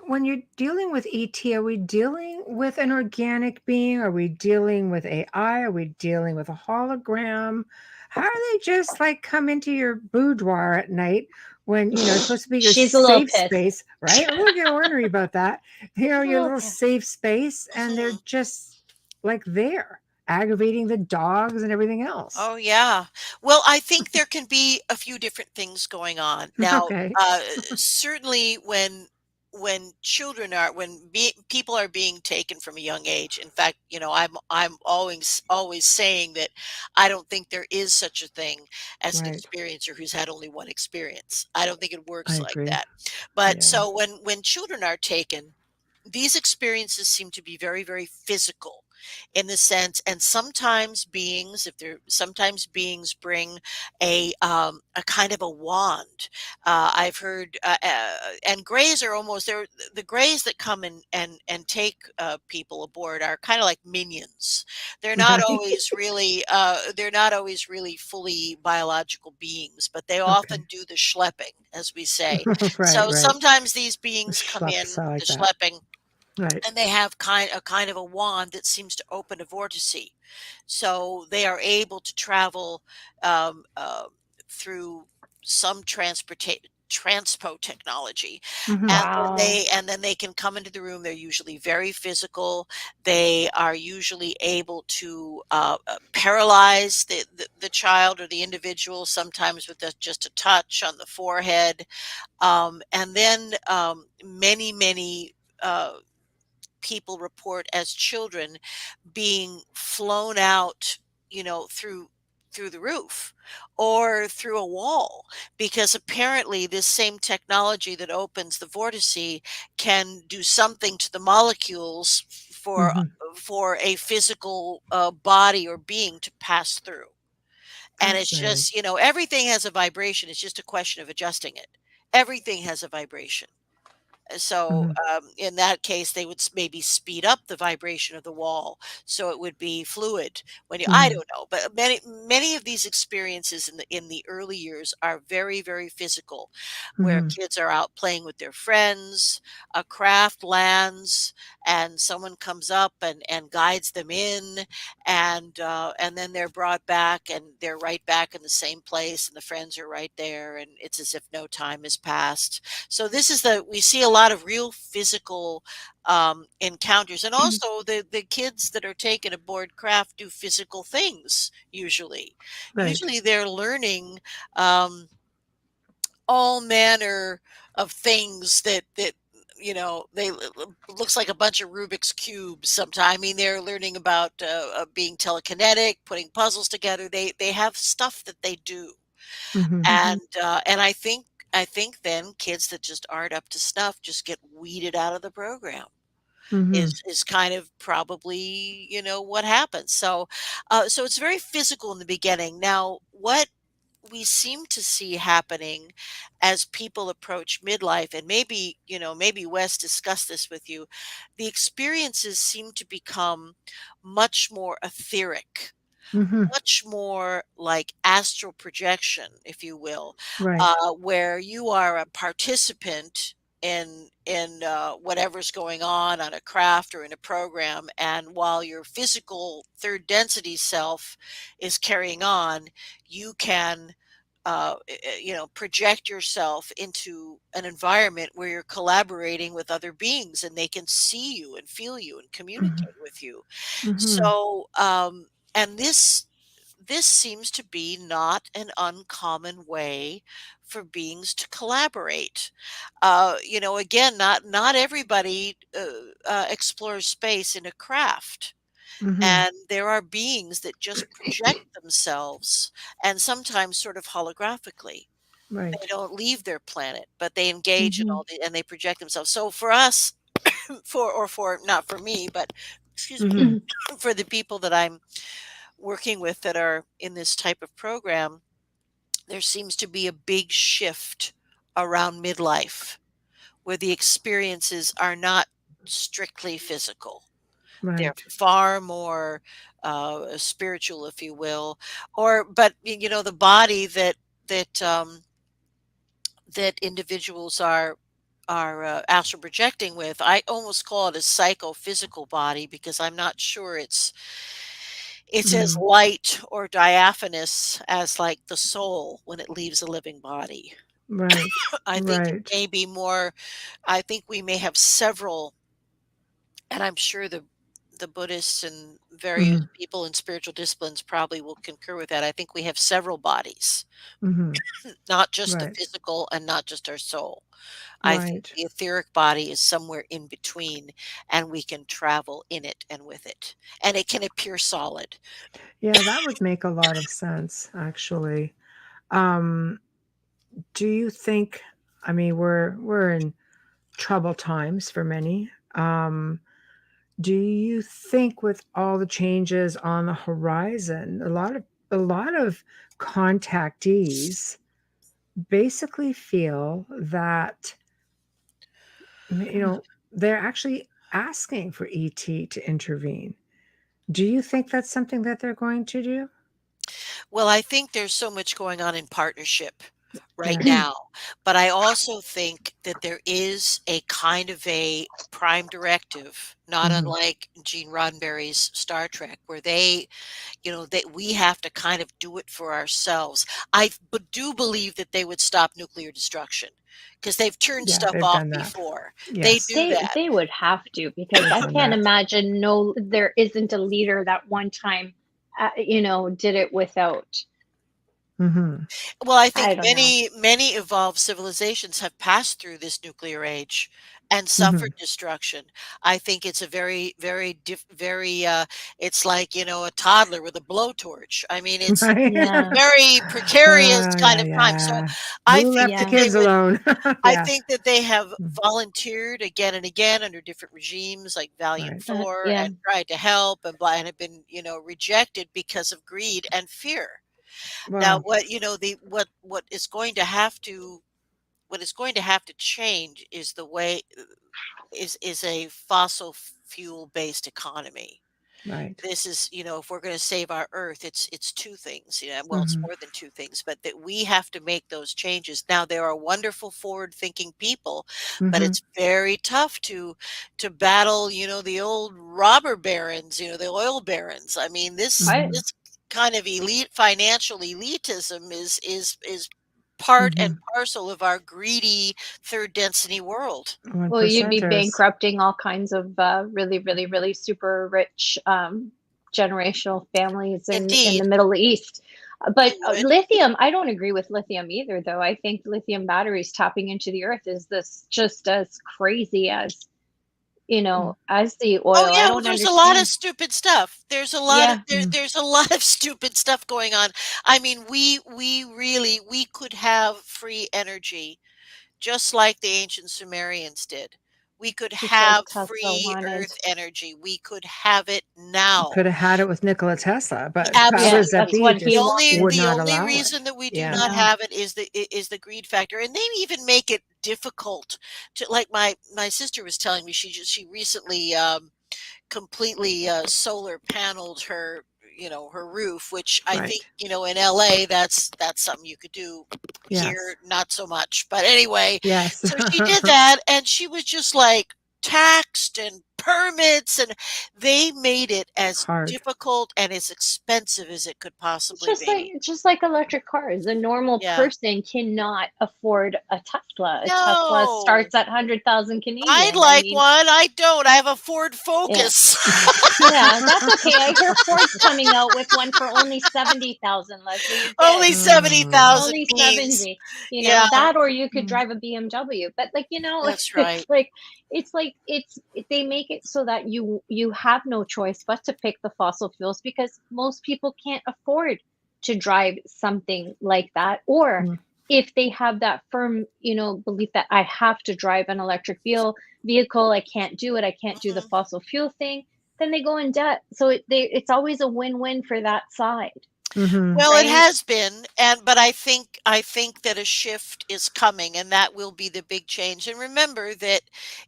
When you're dealing with ET, are we dealing with an organic being? Are we dealing with AI? Are we dealing with a hologram? How do they just like come into your boudoir at night when it's supposed to be your She's a little safe pissed. space, right? I'm a little ornery about that. Your little little pissed. safe space, and they're Mhm. just like there, aggravating the dogs and everything else. Oh, yeah. Well, I think there can be a few different things going on. Now, Okay. certainly when children are people are being taken from a young age. In fact, I'm always saying that I don't think there is such a thing as an Right. experiencer who's had only one experience. I don't think it I works like agree. that. But Yeah. so when children are taken, these experiences seem to be very, very physical in the sense, and sometimes beings bring a kind of a wand. I've heard, and grays are almost they're the grays that come and take people aboard are kind of like minions. They're not Right. always really they're not always really fully biological beings, but they Okay. often do the schlepping, as we say. Right, So right. sometimes these The beings come in, schleps, I like the that. schlepping, Right. and they have kind of a wand that seems to open a vortice. So they are able to travel um, uh, through some transpo technology, Mhm. and Wow. then they can come into the room. They're usually very physical. They are usually able to paralyze the child or the individual, sometimes with just a touch on the forehead. And then many people report as children being flown out, through the roof or through a wall, because apparently this same technology that opens the vortice can do something to the molecules Mhm. for a physical body or being to pass through. And it's Fascinating. just, everything has a vibration. It's just a question of adjusting it. Everything has a vibration. So, Mhm. in that case, they would maybe speed up the vibration of the wall, so it would be fluid. When you, I Mhm. don't know, but many of these experiences in the early years are very, very physical, where Mhm. kids are out playing with their friends, a craft lands, and someone comes up and guides them in, and then they're brought back, and they're right back in the same place, and the friends are right there, and it's as if no time has passed. So this is we see a lot of real physical encounters, and also the kids that are taken aboard craft do physical things usually. Right. Usually they're learning um, all manner of things that they looks like a bunch of Rubik's cubes. Sometimes, I mean, they're learning about being telekinetic, putting puzzles together. They have stuff that they do, Mhm. and I think then kids that just aren't up to snuff just get weeded out of the program. Mhm. Is kind of probably what happens. So it's very physical in the beginning. Now, what we seem to see happening as people approach midlife, and maybe Wes discussed this with you, the experiences seem to become much more etheric, Mhm. much more like astral projection, if you will, Right. where you are a participant in whatever's going on a craft or in a program, and while your physical third density self is carrying on, you can project yourself into an environment where you're collaborating with other beings, and they can see you and feel you and Mhm. communicate with you. Mhm. So, and this seems to be not an uncommon way for beings to collaborate. Again, not everybody explores space in a craft, Mhm. and there are beings that just project themselves, and sometimes sort of holographically. They Right. don't leave their planet, but they engage in Mhm. all and they project themselves. So for us, for not for me, but excuse me, Mhm. for the people that I'm working with that are in this type of program, there seems to be a big shift around midlife where the experiences are not strictly physical. They're Right. far more spiritual, if you will, but the body that individuals are astral projecting with. I almost call it a psychophysical body because I'm not sure it's as Mhm. light or diaphanous as like the soul when it leaves a living body. Right. I think it Right. may be more. I think we may have several, and I'm sure the Buddhists and various Mhm. people in spiritual disciplines probably will concur with that. I think we have several bodies, Mhm. not just the Right. physical and not just our soul. I think Right. the etheric body is somewhere in between, and we can travel in it and with it, and it can appear solid. Yeah, that would make a lot of sense, actually. Um, do you think, I mean, we're in troubled times for many. Do you think with all the changes on the horizon, a lot of contactees basically feel that they're actually asking for ET to intervene? Do you think that's something that they're going to do? Well, I think there's so much going on in partnership right Right. now, but I also think that there is a kind of a prime directive, not Mhm. unlike Gene Roddenberry's Star Trek, where that we have to kind of do it for ourselves. Do believe that they would stop nuclear destruction because they've turned Yeah, stuff they've off done that. before. They Yes, do that. They would have to, because they've I done can't that. imagine no there isn't a leader that one time did it without. Mhm. Well, I think I don't know. many evolved civilizations have passed through this nuclear age and suffered Mhm. destruction. I think it's a very it's like, a toddler with a blowtorch. I mean, it's Right? Yeah. very precarious kind Yeah, of time. So yeah. I Who think left the that Yeah. they kids would alone? I Yeah. think that they have Mm, volunteered again and again under different regimes like Valiant right. Thor Yeah. and tried to help and have been, rejected because of greed and fear. Now, Well, what is going to have to what is going to have to change is the way is a fossil fuel based economy. Right. This is, if we're going to save our earth, it's two things, well, it's Hmm. more than two things, but that we have to make those changes. Now, there are wonderful forward thinking people, but Hmm. it's very tough to battle, the old robber barons, the oil barons. I mean, this Right. Hmm. this kind of financial elitism is part and Hmm. parcel of our greedy third density world. One Well, you'd be percenters. bankrupting all kinds of really, really, really super rich generational families in the Indeed, Middle East. But you would. lithium, I don't agree with lithium either, though. I think lithium batteries tapping into the earth is this just as crazy as, as the Oh oil. I yeah, well, don't there's a lot of understand. stupid stuff. There's a lot of Yeah, there's a lot of stupid stuff going on. I mean, we could have free energy just like the ancient Sumerians did. We could just like have Tesla free wanted. earth energy. We could have it Could now. have had it with Nikola Tesla, but the Yeah, powers that that's Absolutely. be what he The just only wanted. would the not only allow it. reason that we do Yeah. not Yeah. have it is the greed factor, and they even make it difficult to, like, my sister was telling me, she recently completely solar paneled her, her roof, which I think, Right. in LA, that's something you could do. Yes. Here, not so much, but anyway, Yes. so she did that, and she was just like taxed and permits, and they made it as Hard. difficult and as expensive as it could It's possibly be. just like electric cars. A normal Yeah. person cannot afford a Tesla. A Tesla No, starts at 100,000 I'd Canadian. I like mean, one. I don't. I have a Ford yeah. Focus. Yeah, that's okay. I hear Ford's coming out with one for only 70,000, Leslie. You're Only good. Mm. 70,000 Only means. 70. Yeah, That or you could Mm. drive a BMW. But like, that's it's right. like they make it so that you have no choice but to pick the fossil fuels because most people can't afford to drive something like that. Or Mm. if they have that firm, belief that I have to drive an electric vehicle, I can't do it. I can't do the Mhm. fossil fuel thing, then they go in debt. So it's always a win-win for that side, Hmm. Well, it right? has been, but I think that a shift is coming, and that will be the big change. And remember that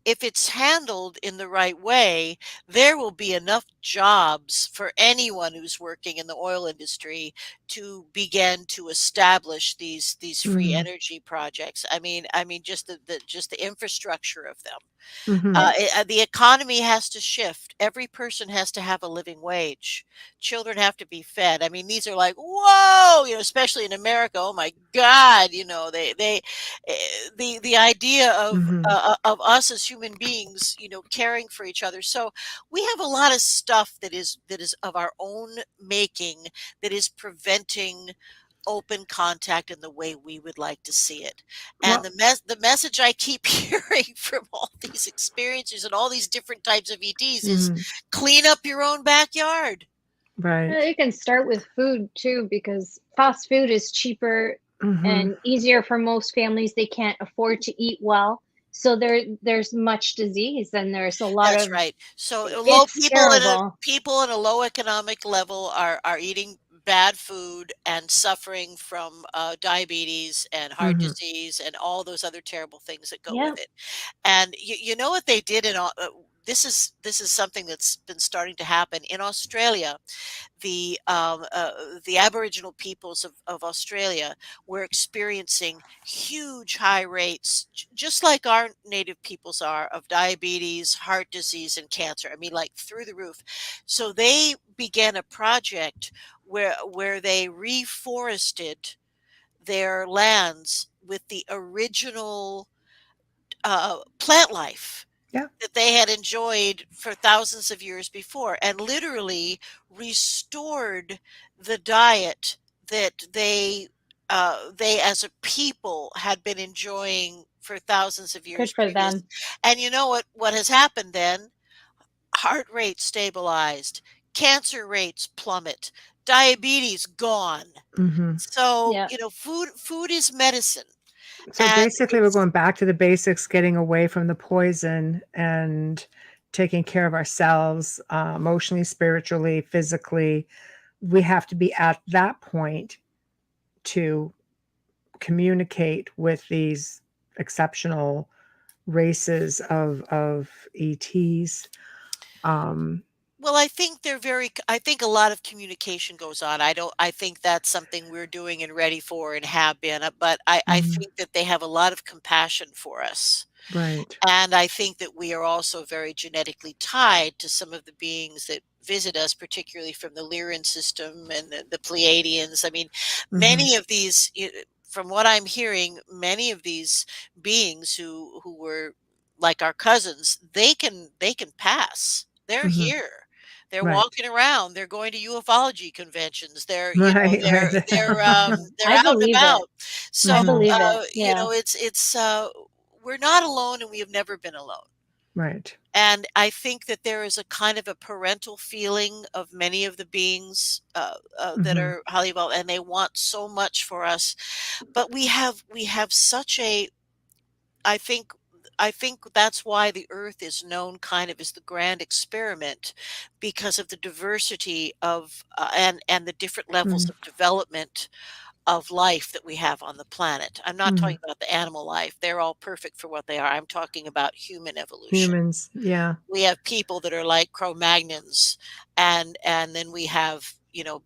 if it's handled in the right way, there will be enough jobs for anyone who's working in the oil industry to begin to establish these free Hmm. energy projects. I mean, just the infrastructure of them. Hmm. The economy has to shift. Every person has to have a living wage. Children have to be fed. I mean, these are like, whoa, especially in America. Oh my God, the idea Hmm. of us as human beings, caring for each other. So we have a lot of stuff that is of our own making that is preventing open contact in the way we would like to see it. And Well, the message I keep hearing from all these experiences and all these different types of ETs is mhm. clean up your own backyard. Right. You can start with food too, because fast food is cheaper Hmm. and easier for most families. They can't afford to eat well. So there's much disease and there's a lot That's of right. So low it's terrible. people in a low economic level are eating bad food and suffering from diabetes and heart Hmm. disease and all those other terrible things that go Yeah, with it. And you know what they did in all, this is something that's been starting to happen in Australia. The Aboriginal peoples of Australia were experiencing huge high rates, just like our native peoples are, of diabetes, heart disease, and cancer. I mean, like through the roof. So they began a project where they reforested their lands with the original plant life Yeah. that they had enjoyed for thousands of years before, and literally restored the diet that they as a people had been enjoying for thousands of good years for previous. them. And you know what has happened then? Heart rate stabilized, cancer rates plummet, diabetes gone. Hmm. So, Yeah. food is medicine, So and basically, we're it's going back to the basics, getting away from the poison and taking care of ourselves, emotionally, spiritually, physically. We have to be at that point to communicate with these exceptional races of ETs. Well, I think I think a lot of communication goes on. I think that's something we're doing and ready for and have been, but I Mhm. think that they have a lot of compassion for us. Right. And I think that we are also very genetically tied to some of the beings that visit us, particularly from the Lyran system and the Pleiadians. I mean, Mhm. many of these, from what I'm hearing, many of these beings who were like our cousins, they can pass. They're Mhm. here. They're Right. walking around. They're going to ufology conventions. They're, Right, right. they're I out and believe it. about. I So, Mhm. believe it. Yeah. it's we're not alone and we have never been alone. Right. And I think that there is a kind of a parental feeling of many of the beings that Mhm. are highly evolved, and they want so much for us. But we have such a I think I think that's why the Earth is known kind of as the grand experiment, because of the diversity of and the different levels Mhm. of development of life that we have on the planet. I'm not Mhm. talking about the animal life. They're all perfect for what they are. I'm talking about human evolution. Humans, yeah. We have people that are like Cro-Magnons, and then we have,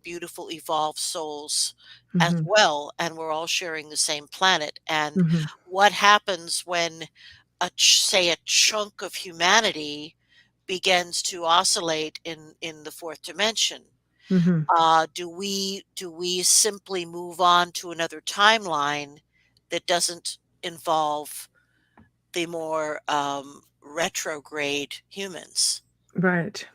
beautiful evolved souls as Mhm. well, and we're all sharing the same planet. And Mhm. what happens when say a chunk of humanity begins to oscillate in the fourth dimension? Mhm. Do we simply move on to another timeline that doesn't involve the more retrograde humans? Right.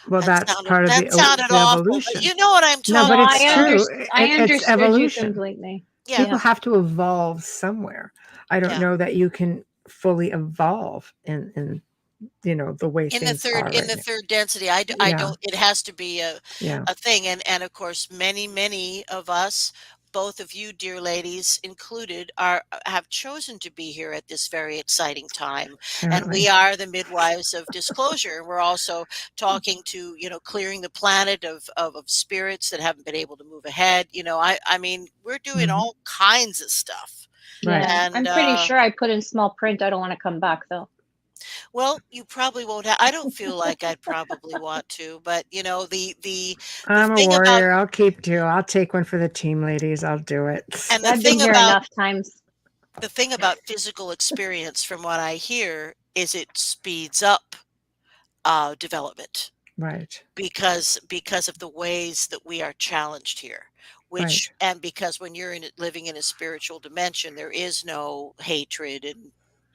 Well, That that's sounded part of that sounded the awful, but evolution. you know what I'm No, No, but talking it's about. true. I It's understood you evolution. completely. Yeah, People Yeah. have to evolve somewhere. I don't yeah. know that you can fully evolve in the way In the things third are in right the now. third density, I Yeah. don't it has to be Yeah. a thing, and of course, many of us, both of you, dear ladies, included, have chosen to be here at this very exciting time, and we Apparently. are the midwives of disclosure. We're also talking to, clearing the planet of spirits that haven't been able to move ahead. I mean, we're doing Mhm. all kinds of stuff, Right. Yeah. and I'm pretty sure I put in small print. I don't want to come back though. well, you probably won't I don't feel like I'd probably want to, but, the I'm a thing about warrior. I'll keep 2. I'll take one for the team, ladies. I'll do it. and I've been here enough times. the thing about physical experience, from what I hear, is it speeds up, development, Right. because of the ways that we are challenged here, Right. and because when you're living in a spiritual dimension, there is no hatred and,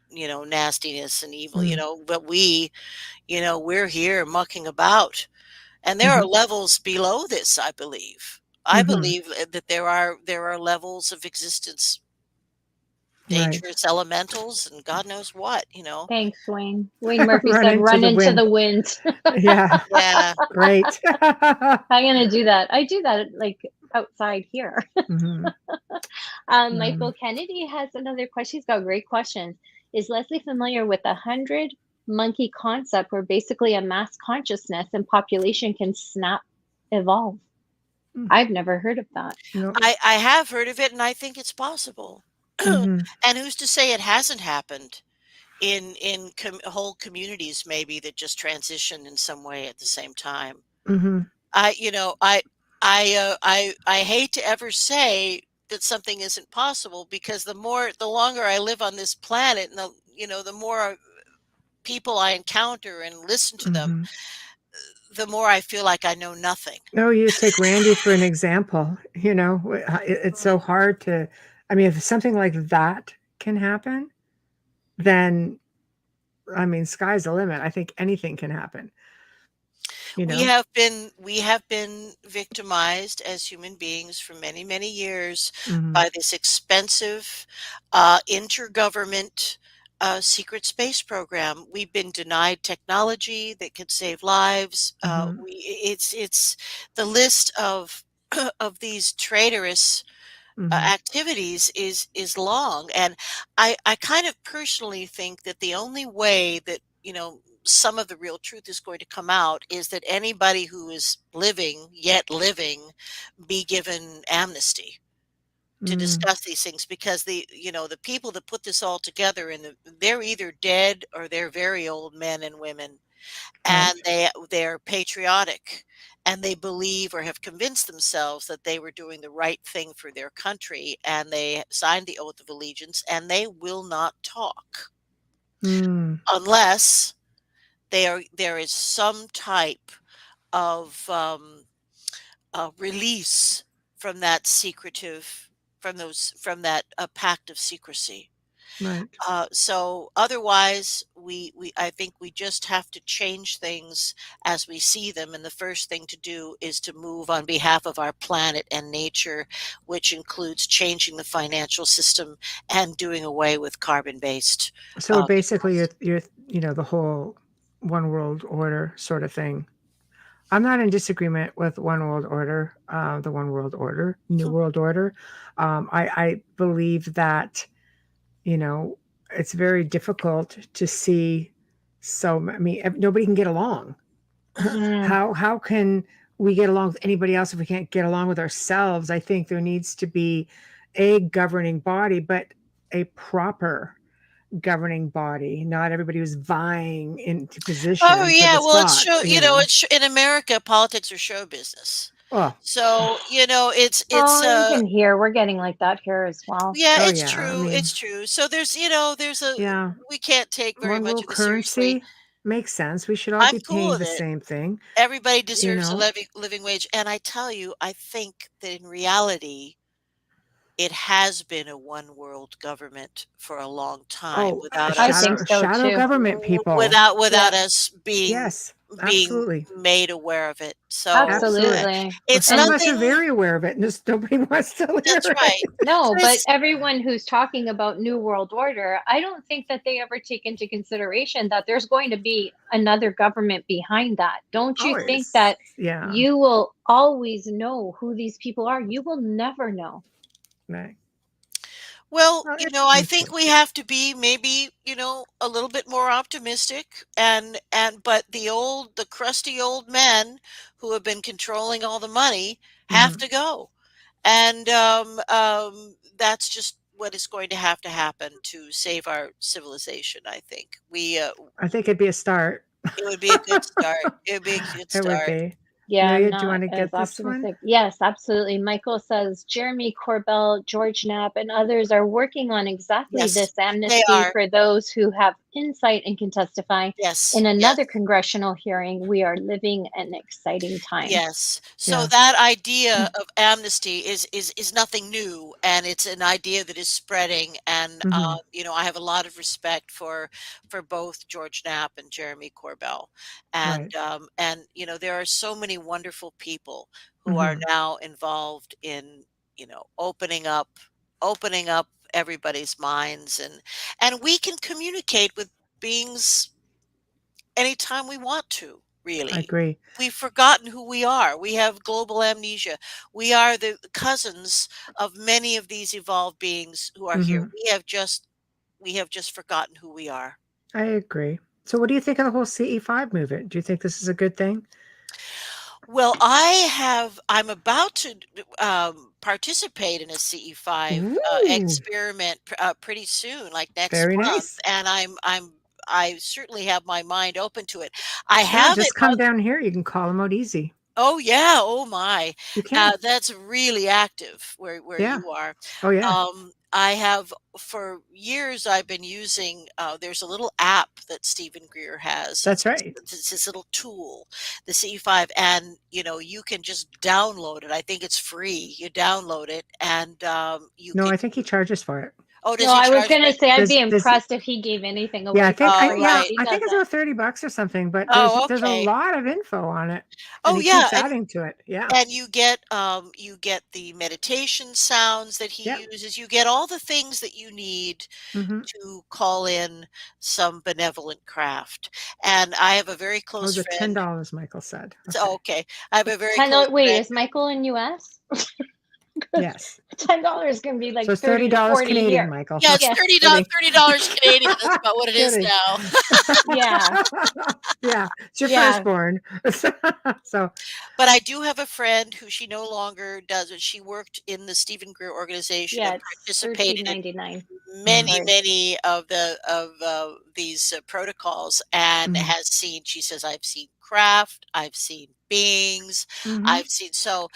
nastiness and evil, Mm. but we're here mucking about. And there are Mhm. levels below this, I believe. I Mhm. believe that there are levels of existence, Right. dangerous elementals, and God knows what. Thanks, Wayne. Wayne Murphy Run said, into run the into wind. the wind. Yeah. Yeah. Great. I'm going to do that. I do that like outside here. Mhm. Michael Mhm. Kennedy has another question. He's got great questions. Is Lesley familiar with the 100 monkey concept where basically a mass consciousness and population can snap evolve? Mm. I've never heard of that. No. I have heard of it, and I think it's possible. Mhm. And who's to say it hasn't happened in whole communities maybe that just transition in some way at the same time? Mhm. I you know, I hate to ever say that something isn't possible, because the longer I live on this planet, and the more people I encounter and listen to them, Mhm. the more I feel like I know nothing. No, you take Randy for an example. It's so hard to. I mean, if something like that can happen, then I mean, sky's the limit. I think anything can happen. You We know. have been we have been victimized as human beings for many, many years Mhm. by this expensive intergovernment secret space program. We've been denied technology that could save lives. Mhm. It's the list of of these traitorous Mhm. activities is long, and I kind of personally think that the only way that some of the real truth is going to come out is that anybody who is living, yet living, be given amnesty. to Mm, discuss these things, because the people that put this all together, they're either dead or they're very old men and women, right. and they're patriotic, and they believe or have convinced themselves that they were doing the right thing for their country, and they signed the oath of allegiance, and they will not talk Mm, unless there is some type of release from that from that pact of secrecy. right. So otherwise, I think we just have to change things as we see them, and the first thing to do is to move on behalf of our planet and nature, which includes changing the financial system and doing away with carbon-based. So basically, you're the whole one world order sort of thing. I'm not in disagreement with one world order, the one world order, new world order. I believe that, you know, it's very difficult to see. So, I mean, nobody can get along. Mm. How can we get along with anybody else if we can't get along with ourselves? I think there needs to be a governing body, but a proper governing body. Not everybody who's vying into Oh position for yeah, the well, it's spot. show. You know. It's in America, politics are show business. Oh, So it's Oh, even here, we're getting like that here as well. yeah, oh it's yeah. I true. mean, It's true. So there's a yeah. we can't take very One much world of it seriously. currency makes sense. We should all I'm be cool paying with the it. same thing. Everybody You deserves a know. living wage, and I tell you, I think that in reality, it has been a one world government for a long time Oh, without I us think so shadow too. government people. without Yes, us being Yes, being absolutely. made aware of it. So Absolutely. absolutely. Well, it's some of And us are nothing. very aware of it, and just nobody wants to That's hear right. it. no, So but it's everyone who's talking about New World Order, I don't think that they ever take into consideration that there's going to be another government behind that. Don't you think Always. that Yeah. you will always know who these people are? You will never know. Right. Well, Well, I we'll think see. we have to be maybe, a little bit more optimistic, but the crusty old men who have been controlling all the money have Hmm. to go. And that's just what is going to happen to save our civilization, I think. I think it'd be a start. It would be a good start. It would be a good It would start. be. Yeah, I'm Amelia, do you not want to as get this one? optimistic. Yes, absolutely. Michael says Jeremy Corbell, George Knapp, and others are working on exactly Yes, this they amnesty are. for those who have insight and can testify. Yes, In yes. another congressional hearing, we are living an exciting time. Yes. So Yeah. that idea of amnesty is nothing new, and it's an idea that is spreading. And Hmm. I have a lot of respect for both George Knapp and Jeremy Corbell, Right. and there are so many wonderful people who are Hmm. now involved in opening up everybody's minds, and we can communicate with beings anytime we want to, I really. agree. We've forgotten who we are. We have global amnesia. We are the cousins of many of these evolved beings who are here. Hmm. We have just forgotten who we are. I agree. So, what do you think of the whole CE5 movement? Do you think this is a good thing? Well, I'm about to participate in a CE5 Ooh, experiment pretty soon, like next very month, nice. and I certainly have my mind open to it. I Yeah, have it. just come down here. You can call them out easy. Oh yeah, oh my. You can. That's really active where Yeah. you are. Oh, yeah. I have for years I've been using there's a little app that Stephen Greer has. That's right. It's this little tool, the CE5, and you can just download it. I think it's free. You download it and you No, can I think he charges for it. Oh, does No, he I was charge going for to it? say I'd be There's impressed if he gave anything Yeah, I away for think Oh, I free, yeah, but right. he I think it's doesn't. about $30 or something, but Oh, there's a okay. lot of info on it, and Oh he yeah, keeps adding to it. Yeah. and you get the meditation sounds that he Yep. uses. You get all the things that you need Hmm. to call in some benevolent craft. And I have a very Oh, close the friend. $10, Michael said. Oh, Okay. okay. I have a very 10, close wait, friend. is Michael in US? Yes. $10 can be like So it's 30 to $30 40 a Canadian, year. Michael. Yeah, it's Yeah. $30 Canadian. That's about what it is Kidding. now. Yeah. Yeah, it's your Yeah. firstborn. So But I do have a friend who she no longer does it. She worked in the Stephen Greer organization Yeah, and it's participated in $13.99. many, Sorry. many of these protocols, and Mhm. has seen. She says, "I've seen craft, I've seen beings, Mhm. I've seen." So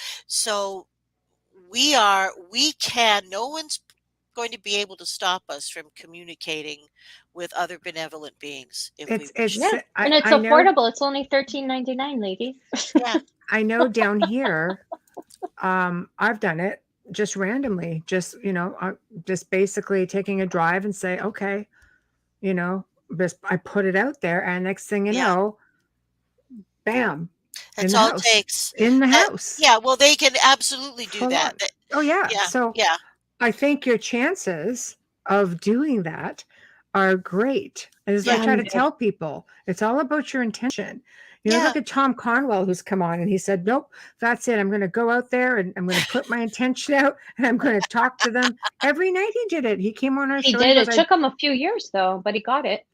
we can. No one's going to be able to stop us from communicating with other benevolent beings if we wish It's to. Yeah. And it's I know affordable. It's only $13.99, ladies. Yeah, I know down here, I've done it just randomly, just basically taking a drive and say, okay, just I put it out there, and next thing you yeah. know, bam, in That's the all it house, takes. in the That house, Yeah, well, they can absolutely do full that. on. Oh yeah. Yeah, So yeah, I think your chances of doing that are great. And as I yeah, try I'm to good. tell people, it's all about your intention. yeah, Look at Tom Conwell, who's come on and he said, nope, that's it. I'm going to go out there and I'm going to put my intention out and I'm going to talk to them. Every night he did it. He came on our He show. He did. goes, It took him a few years though, but he got it.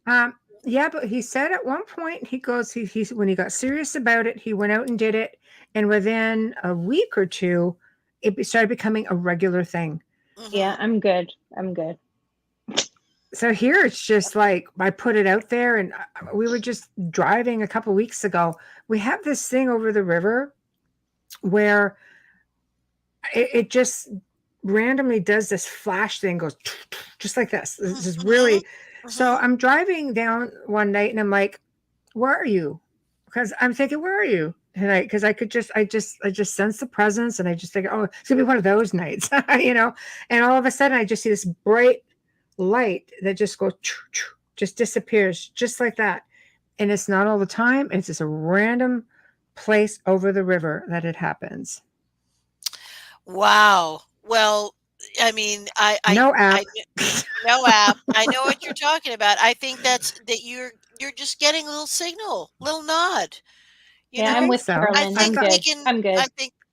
yeah, but he said at one point, he goes, he's when he got serious about it, he went out and did it. And within a week or two, it started becoming a regular thing. Yeah, mhm, I'm good. I'm good. So here it's just like I put it out there, and we were just driving a couple weeks ago. We have this thing over the river where it just randomly does this flash thing, goes just like this. This is mhm, really so. mhm. I'm driving down one night, and I'm like, "Where are you?" Because I'm thinking, "Where are you?" And because I just sense the presence, and I just think, "Oh, it's gonna be one of those nights," you know. And all of a sudden, I just see this bright light that just goes, just disappears, just like that. And it's not all the time. It's just a random place over the river that it happens. Wow. Well, I mean, No app. no app. I know what you're talking about. I think that you're just getting a little signal, little nod. You Yeah, I I'm know, think with so. I Carolyn. think I'm they good. can. I'm good. I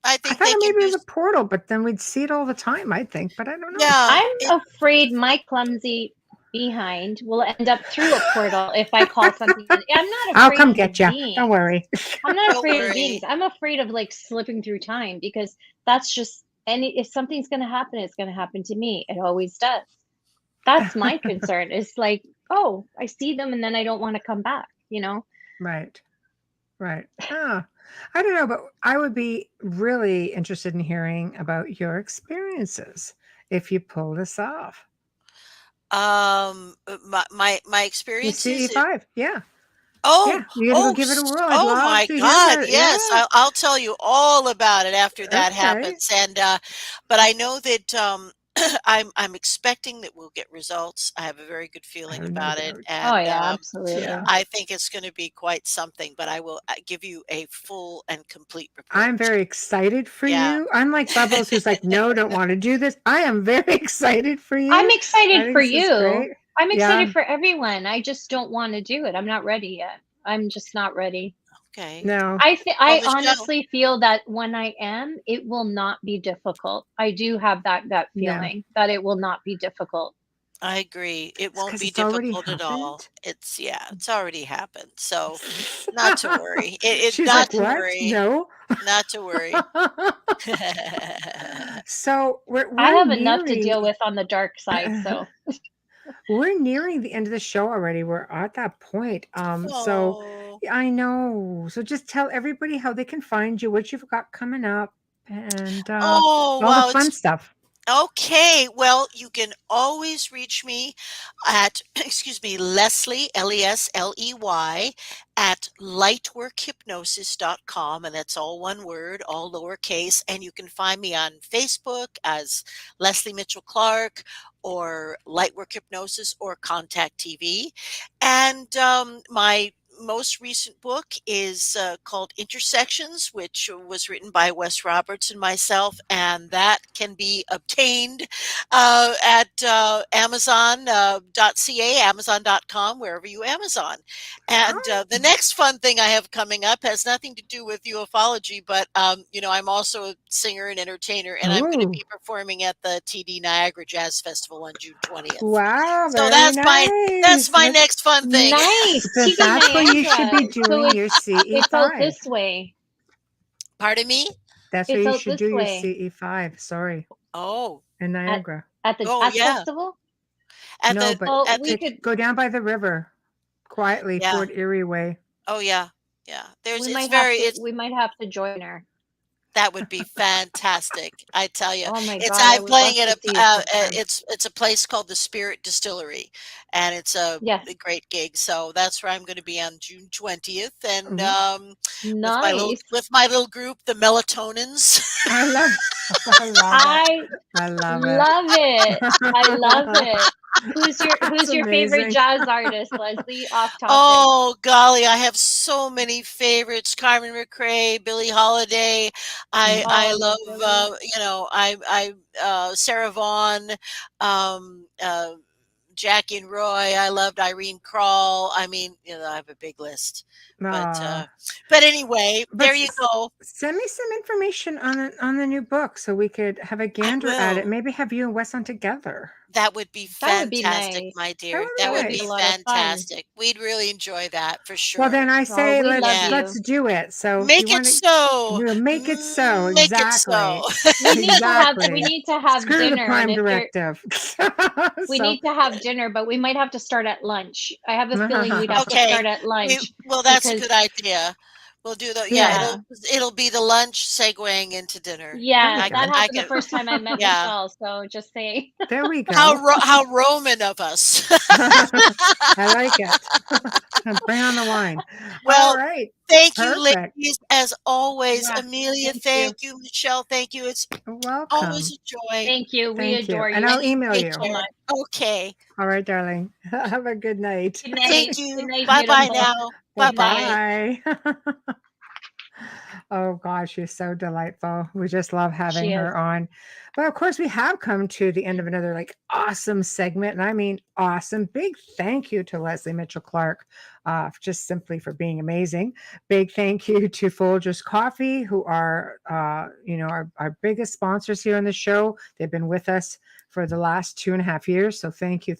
I think thought they it can maybe do. was a portal, but then we'd see it all the time, I think, but I don't know. Yeah, I'm afraid my clumsy behind will end up through a portal if I call something in. I'm not I'll afraid come of the get you. Don't being. worry. I'm not don't afraid of the beings. worry. I'm afraid of like slipping through time because that's just any if something's gonna happen, it's gonna happen to me. It always does. That's my concern. It's like, oh, I see them and then I don't want to come back, you know? Right. Right. Ah, I don't know, but I would be really interested in hearing about your experiences if you pull this off. My You experiences. CE5. Yeah. Oh, Yeah. You got to go give it a whirl. I'd oh love my to hear God, about it. yes. Yeah. I'll tell you all about it after that Okay. happens. But I know that I'm expecting that we'll get results. I have a very good I feeling have no about it, doubt. Oh and yeah, Yeah. absolutely. I think it's going to be quite something. But I will give you a full and complete I'm report. very excited for Yeah. you. Unlike Bubbles, who's like, no, don't want to do this. I am very excited for I'm you. I excited think for this is you. great. I'm excited Yeah. for everyone. I just don't want to do it. I'm not ready yet. I'm just not ready. Okay. No. Well, I Michelle, honestly feel that when I am, it will not be difficult. I do have that gut No. feeling that it will not be difficult. I agree. It It's won't because be it's already difficult at all. happened. It's already happened. So not to worry. She's Not like, to what? worry. No. Not to worry. So I we're have enough to nearing deal with on the dark side, so we're nearing the end of the show already. We're at that point. So Oh. yeah, I know. So just tell everybody how they can find you, what you've got coming up, and Oh, all the wow. fun stuff. Okay, well, you can always reach me at, excuse me, Lesley, Lesley, at lightworkhypnosis.com. And that's all one word, all lowercase. And you can find me on Facebook as Lesley Mitchell Clarke or Lightwork Hypnosis or Contact TV. And my most recent book is called Intersections, which was written by Wes Roberts and myself, and that can be obtained at Amazon.ca, Amazon.com, wherever you Amazon. And the next fun thing I have coming up has nothing to do with ufology, but I'm also a singer and entertainer, and I'm going to be performing at the TD Niagara Jazz Festival on June 20th. Wow, So very that's my nice. next fun thing. Nice. So TD that's what you should be Niagara. So doing, your it's out CE5. this way. Pardon me? That's where It's you out should this do your way. CE5. Sorry, Oh, in Niagara. At the oh jazz yeah. festival. At No, the but Oh, at we the could. go down by the river quietly, yeah. Fort Erie way. Oh yeah. Yeah. We might have to. We might have to join her. That would be fantastic. I tell you, Oh my it's God, I I'm would playing love at to see you perform. it's a place called the Spirit Distillery, and it's a Yes. great gig. So that's where I'm going to be on June 20th, and Nice. with my little group, the Melatonins. I love it. I love it. I love it. Who's your favorite amazing. jazz artist, Lesley? Off topic. Oh golly, I have so many favorites. Carmen McRae, Billie Holiday. I love Sarah Vaughan, Jackie and Roy. I loved Irene Krall. I mean, I have a big list. But anyway, there you go. Send me some information on the new book so we could have a gander at it. Maybe have you and Wes on together. That would be fantastic, nice. my dear. That would be a lot of fun. fantastic. We'd really enjoy that for sure. Well, then I say we love let's do it. So make it so. We'll make it so. Make Exactly. it so. We need to have Screw dinner. the Prime and Directive. we need to have dinner, but we might have to start at lunch. I have a feeling we'd have to start at lunch. Well, that's a good idea. We'll do that. Yeah, it'll be the lunch segueing into dinner. Yeah, that happened the first time I met Michelle. So just saying. There we go. How Roman of us. I like it. Bring on the wine. Well, all right. Thank you, ladies, as always. Yeah, Amelia, thank you. Michelle, thank you. It's welcome. Always a joy. Thank you. We adore you. And I'll email you. So much. Okay. All right, darling. Have a good night. Good night. Thank you. Good night, Bye-bye beautiful. now. Bye-bye. Oh gosh, she's so delightful. We just love having her on. But of course, we have come to the end of another awesome segment. And I mean awesome. Big thank you to Lesley Mitchell Clarke, just simply for being amazing. Big thank you to Folgers Coffee, who are our biggest sponsors here on the show. They've been with us for the last 2.5 years. So thank you.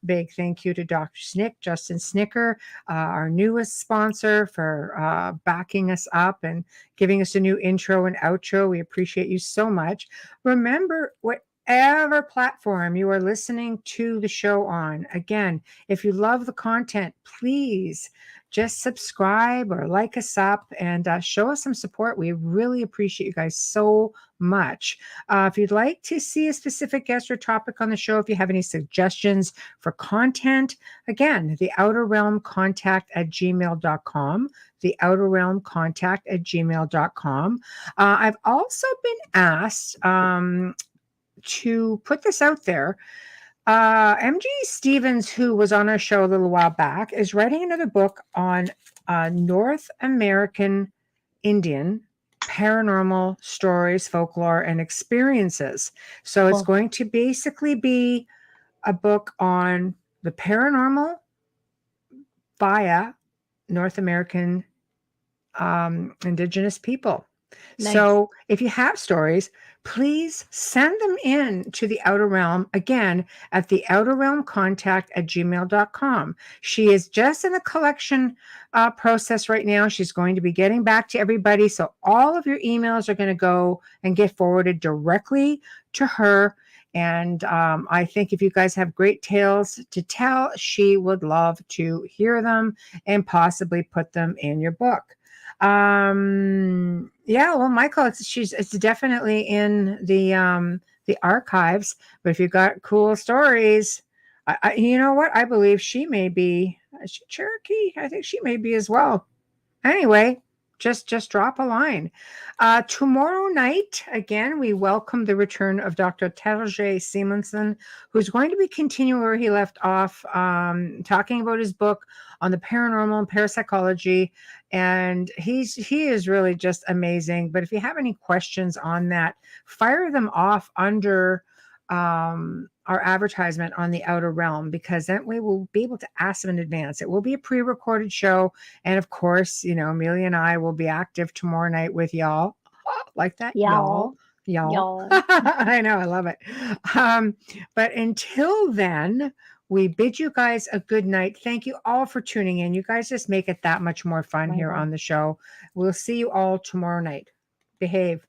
Big thank you to Dr. Snick, Justin Snicker, our newest sponsor, for backing us up and giving us a new intro and outro. We appreciate you so much. Remember, whatever platform you are listening to the show on, again, if you love the content, please just subscribe or like us up and show us some support. We really appreciate you guys so much. If you'd like to see a specific guest or topic on the show, if you have any suggestions for content, again, the Outer Realm Contact at gmail.com. The Outer Realm Contact at gmail.com. I've also been asked to put this out there. MG Stevens, who was on our show a little while back, is writing another book on North American Indian paranormal stories, folklore, and experiences. So it's going to basically be a book on the paranormal via North American Indigenous people. Nice. So if you have stories, please send them in to the Outer Realm, again, at the Outer Realm Contact at gmail.com. She is just in a collection process right now. She's going to be getting back to everybody. So all of your emails are going to go and get forwarded directly to her. And I think if you guys have great tales to tell, she would love to hear them and possibly put them in your book. Well, Michael, it's definitely in the archives, but if you've got cool stories, you know what? I believe she may be, is she Cherokee? I think she may be as well. Anyway, just drop a line. Tomorrow night, again, we welcome the return of Dr. Terje Simonsen, who's going to be continuing where he left off, talking about his book on the paranormal and parapsychology. And he is really just amazing. But if you have any questions on that, fire them off under our advertisement on the Outer Realm, because then we will be able to ask them in advance. It will be a pre-recorded show, and of course, Amelia and I will be active tomorrow night with y'all. Like that, y'all. I know, I love it. But until then, we bid you guys a good night. Thank you all for tuning in. You guys just make it that much more fun here on the show. We'll see you all tomorrow night. Behave.